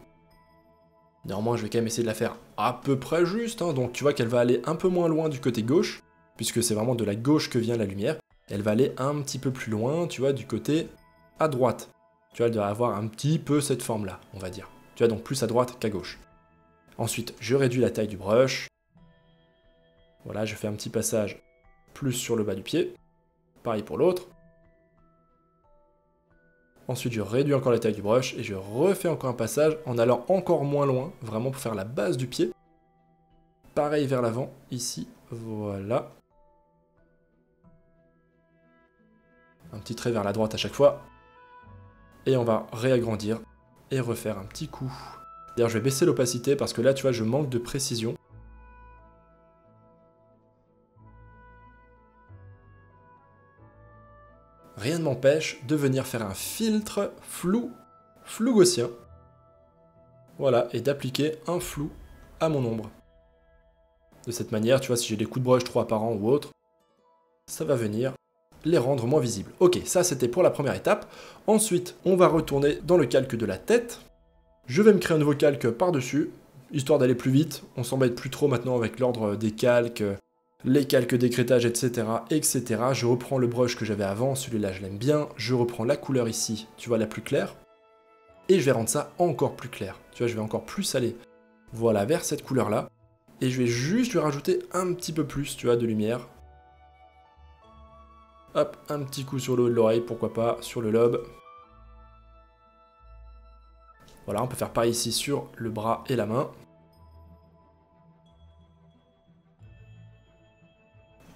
Néanmoins, je vais quand même essayer de la faire à peu près juste, hein. Donc tu vois qu'elle va aller un peu moins loin du côté gauche, puisque c'est vraiment de la gauche que vient la lumière. Elle va aller un petit peu plus loin, tu vois, du côté à droite. Tu vois, elle doit avoir un petit peu cette forme-là, on va dire. Tu vois, donc plus à droite qu'à gauche. Ensuite, je réduis la taille du brush. Voilà, je fais un petit passage plus sur le bas du pied. Pareil pour l'autre. Ensuite, je réduis encore la taille du brush et je refais encore un passage en allant encore moins loin, vraiment pour faire la base du pied. Pareil vers l'avant, ici, voilà. Un petit trait vers la droite à chaque fois. Et on va réagrandir et refaire un petit coup. D'ailleurs, je vais baisser l'opacité parce que là, tu vois, je manque de précision. Rien ne m'empêche de venir faire un filtre flou gaussien. Voilà, et d'appliquer un flou à mon ombre. De cette manière, tu vois, si j'ai des coups de brush trop apparents ou autres, ça va venir les rendre moins visibles. Ok, ça c'était pour la première étape. Ensuite, on va retourner dans le calque de la tête. Je vais me créer un nouveau calque par-dessus, histoire d'aller plus vite. On s'embête plus trop maintenant avec l'ordre des calques, les calques d'écrêtage, etc., etc. Je reprends le brush que j'avais avant, celui-là je l'aime bien. Je reprends la couleur ici, tu vois, la plus claire. Et je vais rendre ça encore plus clair. Tu vois, je vais encore plus aller, voilà, vers cette couleur-là. Et je vais juste lui rajouter un petit peu plus, tu vois, de lumière. Hop, un petit coup sur le haut de l'oreille, pourquoi pas, sur le lobe. Voilà, on peut faire pareil ici sur le bras et la main.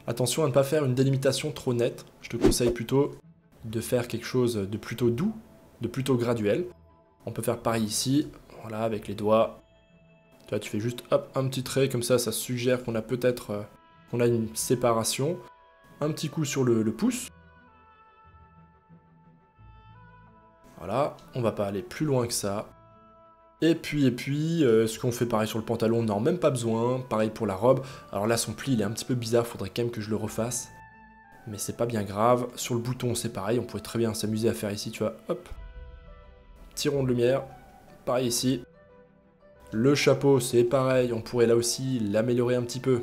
Attention à ne pas faire une délimitation trop nette. Je te conseille plutôt de faire quelque chose de plutôt doux, de plutôt graduel. On peut faire pareil ici, voilà, avec les doigts. Tu vois, tu fais juste hop, un petit trait, comme ça suggère qu'on a peut-être qu'on a une séparation. Un petit coup sur le pouce. Voilà, on va pas aller plus loin que ça. Et puis, ce qu'on fait pareil sur le pantalon, non, même pas besoin. Pareil pour la robe. Alors là, son pli, il est un petit peu bizarre, faudrait quand même que je le refasse. Mais c'est pas bien grave. Sur le bouton, c'est pareil, on pourrait très bien s'amuser à faire ici, tu vois, hop. Petit rond de lumière, pareil ici. Le chapeau, c'est pareil, on pourrait là aussi l'améliorer un petit peu.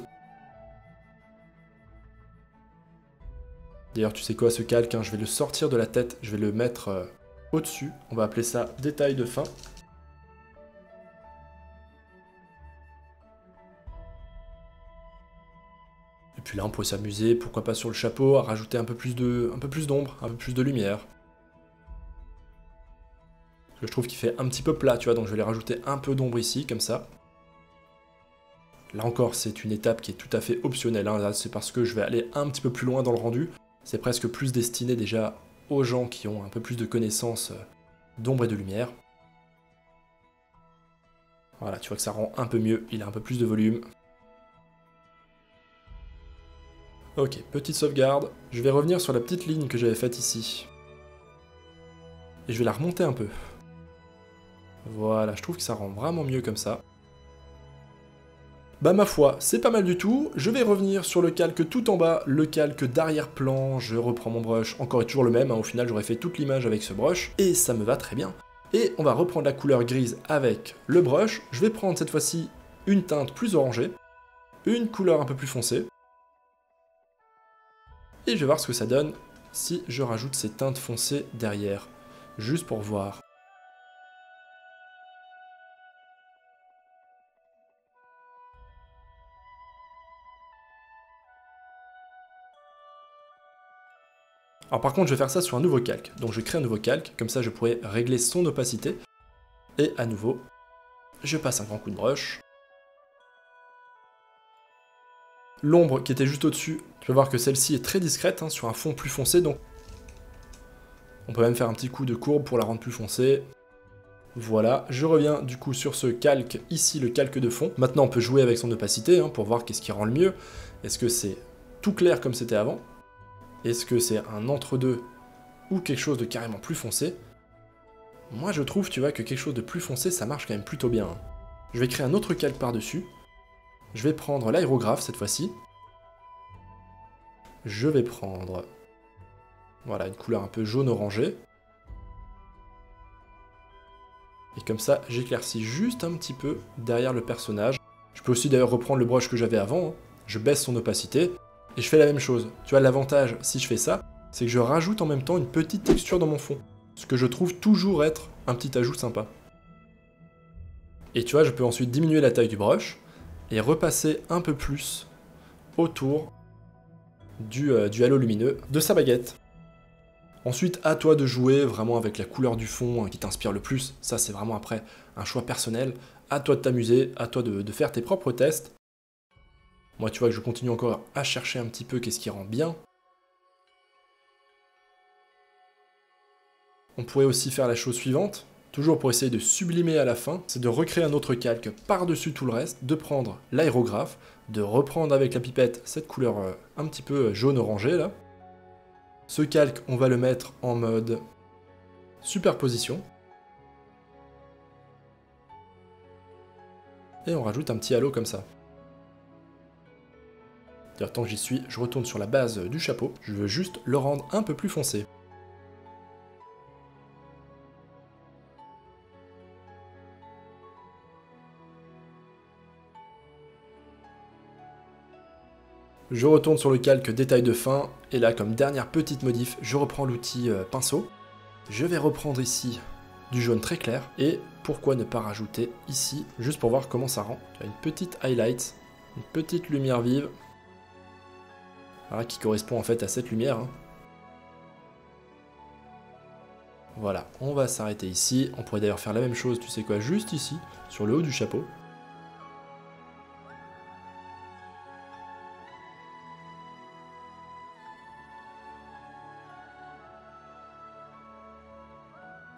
D'ailleurs, tu sais quoi, ce calque, hein, je vais le sortir de la tête, je vais le mettre au-dessus. On va appeler ça détail de fin. Et puis là, on pourrait s'amuser, pourquoi pas sur le chapeau, à rajouter un peu plus d'ombre, un peu plus de lumière. Parce que je trouve qu'il fait un petit peu plat, tu vois, donc je vais lui rajouter un peu d'ombre ici, comme ça. Là encore, c'est une étape qui est tout à fait optionnelle, hein. Là, c'est parce que je vais aller un petit peu plus loin dans le rendu. C'est presque plus destiné déjà aux gens qui ont un peu plus de connaissances d'ombre et de lumière. Voilà, tu vois que ça rend un peu mieux, il a un peu plus de volume. Ok, petite sauvegarde. Je vais revenir sur la petite ligne que j'avais faite ici. Et je vais la remonter un peu. Voilà, je trouve que ça rend vraiment mieux comme ça. Bah ma foi, c'est pas mal du tout. Je vais revenir sur le calque tout en bas, le calque d'arrière-plan. Je reprends mon brush, encore et toujours le même, hein. Au final j'aurais fait toute l'image avec ce brush, et ça me va très bien. Et on va reprendre la couleur grise avec le brush. Je vais prendre cette fois-ci une teinte plus orangée, une couleur un peu plus foncée, et je vais voir ce que ça donne si je rajoute ces teintes foncées derrière, juste pour voir. Alors par contre, je vais faire ça sur un nouveau calque. Donc je crée un nouveau calque, comme ça je pourrais régler son opacité. Et à nouveau, je passe un grand coup de brush. L'ombre qui était juste au-dessus, tu peux voir que celle-ci est très discrète, hein, sur un fond plus foncé, donc on peut même faire un petit coup de courbe pour la rendre plus foncée. Voilà, je reviens du coup sur ce calque, ici le calque de fond. Maintenant on peut jouer avec son opacité, hein, pour voir qu'est-ce qui rend le mieux. Est-ce que c'est tout clair comme c'était avant ? Est-ce que c'est un entre-deux ou quelque chose de carrément plus foncé? Moi je trouve, tu vois, que quelque chose de plus foncé, ça marche quand même plutôt bien. Je vais créer un autre calque par-dessus. Je vais prendre l'aérographe cette fois-ci. Je vais prendre, voilà, une couleur un peu jaune-orangé. Et comme ça, j'éclaircis juste un petit peu derrière le personnage. Je peux aussi d'ailleurs reprendre le brush que j'avais avant. Hein. Je baisse son opacité. Et je fais la même chose. Tu vois, l'avantage, si je fais ça, c'est que je rajoute en même temps une petite texture dans mon fond. Ce que je trouve toujours être un petit ajout sympa. Et tu vois, je peux ensuite diminuer la taille du brush et repasser un peu plus autour du halo lumineux de sa baguette. Ensuite, à toi de jouer vraiment avec la couleur du fond, hein, qui t'inspire le plus. Ça, c'est vraiment après un choix personnel. À toi de t'amuser, à toi de faire tes propres tests. Moi, tu vois que je continue encore à chercher un petit peu qu'est-ce qui rend bien. On pourrait aussi faire la chose suivante, toujours pour essayer de sublimer à la fin, c'est de recréer un autre calque par-dessus tout le reste, de prendre l'aérographe, de reprendre avec la pipette cette couleur un petit peu jaune-orangé là. Ce calque, on va le mettre en mode superposition. Et on rajoute un petit halo comme ça. D'ailleurs, tant que j'y suis, je retourne sur la base du chapeau. Je veux juste le rendre un peu plus foncé. Je retourne sur le calque détail de fin, et là, comme dernière petite modif, je reprends l'outil pinceau. Je vais reprendre ici du jaune très clair, et pourquoi ne pas rajouter ici, juste pour voir comment ça rend. Une petite highlight, une petite lumière vive. Voilà, qui correspond en fait à cette lumière. Hein. Voilà, on va s'arrêter ici. On pourrait d'ailleurs faire la même chose, tu sais quoi, juste ici, sur le haut du chapeau.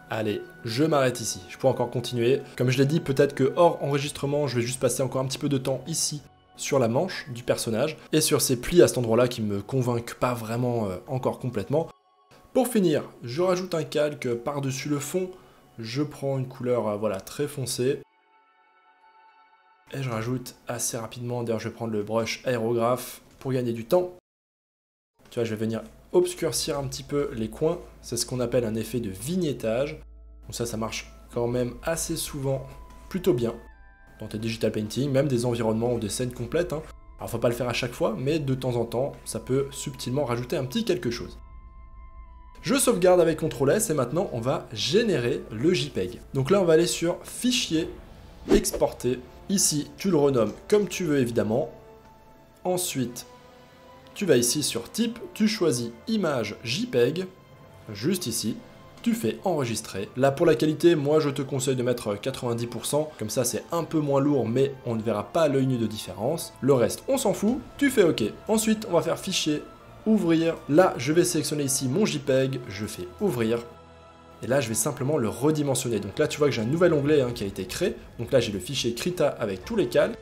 Allez, je m'arrête ici. Je pourrais encore continuer. Comme je l'ai dit, peut-être que hors enregistrement, je vais juste passer encore un petit peu de temps ici, sur la manche du personnage, et sur ces plis à cet endroit-là qui me convainquent pas vraiment encore complètement. Pour finir, je rajoute un calque par-dessus le fond, je prends une couleur voilà, très foncée, et je rajoute assez rapidement, d'ailleurs je vais prendre le brush aérographe pour gagner du temps. Tu vois, je vais venir obscurcir un petit peu les coins, c'est ce qu'on appelle un effet de vignettage. Donc ça marche quand même assez souvent plutôt bien dans tes digital painting, même des environnements ou des scènes complètes. Hein. Alors faut pas le faire à chaque fois, mais de temps en temps, ça peut subtilement rajouter un petit quelque chose. Je sauvegarde avec CTRL S et maintenant on va générer le JPEG. Donc là on va aller sur Fichier, Exporter. Ici tu le renommes comme tu veux évidemment. Ensuite tu vas ici sur Type, tu choisis Image JPEG, juste ici. Tu fais enregistrer. Là pour la qualité, moi je te conseille de mettre 90%, comme ça c'est un peu moins lourd mais on ne verra pas à l'œil nu de différence. Le reste on s'en fout, tu fais OK. Ensuite on va faire Fichier, Ouvrir. Là je vais sélectionner ici mon JPEG, je fais Ouvrir. Et là je vais simplement le redimensionner. Donc là tu vois que j'ai un nouvel onglet qui a été créé. Donc là j'ai le fichier Krita avec tous les calques.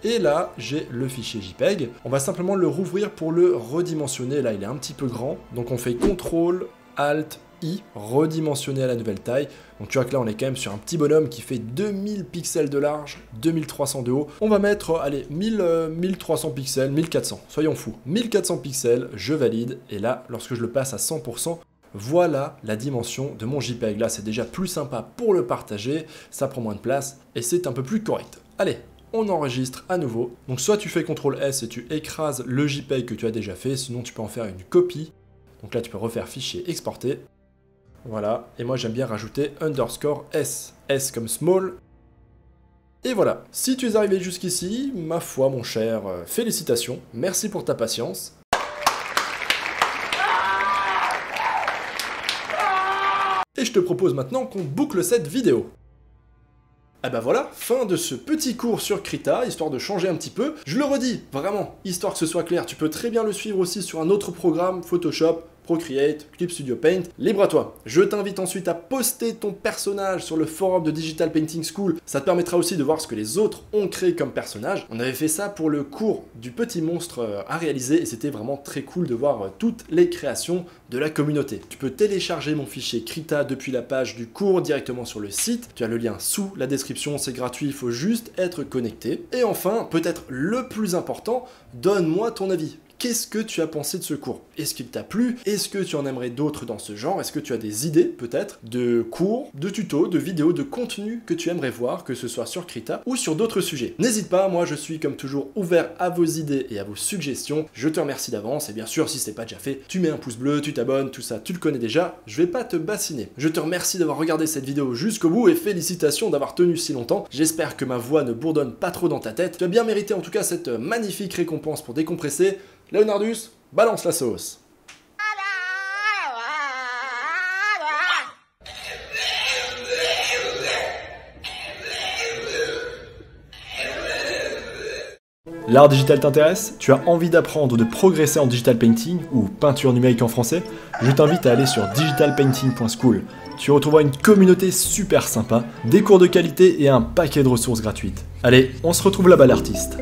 Et là, j'ai le fichier JPEG. On va simplement le rouvrir pour le redimensionner. Là, il est un petit peu grand. Donc on fait CTRL, ALT, I, redimensionné à la nouvelle taille. Donc tu vois que là on est quand même sur un petit bonhomme qui fait 2000 pixels de large, 2300 de haut. On va mettre, allez, 1300 pixels, 1400, soyons fous. 1400 pixels, je valide, et là, lorsque je le passe à 100%, voilà la dimension de mon JPEG. Là, c'est déjà plus sympa pour le partager, ça prend moins de place, et c'est un peu plus correct. Allez, on enregistre à nouveau. Donc soit tu fais CTRL S et tu écrases le JPEG que tu as déjà fait, sinon tu peux en faire une copie. Donc là, tu peux refaire fichier, exporter. Voilà, et moi j'aime bien rajouter underscore S. S comme small. Et voilà, si tu es arrivé jusqu'ici, ma foi mon cher, félicitations, merci pour ta patience. Et je te propose maintenant qu'on boucle cette vidéo. Ah bah voilà, fin de ce petit cours sur Krita, histoire de changer un petit peu. Je le redis, vraiment, histoire que ce soit clair, tu peux très bien le suivre aussi sur un autre programme, Photoshop, Procreate, Clip Studio Paint, libre à toi. Je t'invite ensuite à poster ton personnage sur le forum de Digital Painting School, ça te permettra aussi de voir ce que les autres ont créé comme personnage. On avait fait ça pour le cours du petit monstre à réaliser et c'était vraiment très cool de voir toutes les créations de la communauté. Tu peux télécharger mon fichier Krita depuis la page du cours directement sur le site, tu as le lien sous la description, c'est gratuit, il faut juste être connecté. Et enfin, peut-être le plus important, donne-moi ton avis. Qu'est-ce que tu as pensé de ce cours? Est-ce qu'il t'a plu? Est-ce que tu en aimerais d'autres dans ce genre? Est-ce que tu as des idées, peut-être, de cours, de tutos, de vidéos, de contenu que tu aimerais voir, que ce soit sur Krita ou sur d'autres sujets? N'hésite pas, moi je suis comme toujours ouvert à vos idées et à vos suggestions. Je te remercie d'avance et bien sûr, si ce n'est pas déjà fait, tu mets un pouce bleu, tu t'abonnes, tout ça, tu le connais déjà, je vais pas te bassiner. Je te remercie d'avoir regardé cette vidéo jusqu'au bout et félicitations d'avoir tenu si longtemps. J'espère que ma voix ne bourdonne pas trop dans ta tête. Tu as bien mérité en tout cas cette magnifique récompense pour décompresser. Leonardus, balance la sauce. L'art digital t'intéresse? Tu as envie d'apprendre ou de progresser en digital painting ou peinture numérique en français? Je t'invite à aller sur digitalpainting.school. Tu retrouveras une communauté super sympa, des cours de qualité et un paquet de ressources gratuites. Allez, on se retrouve là-bas l'artiste.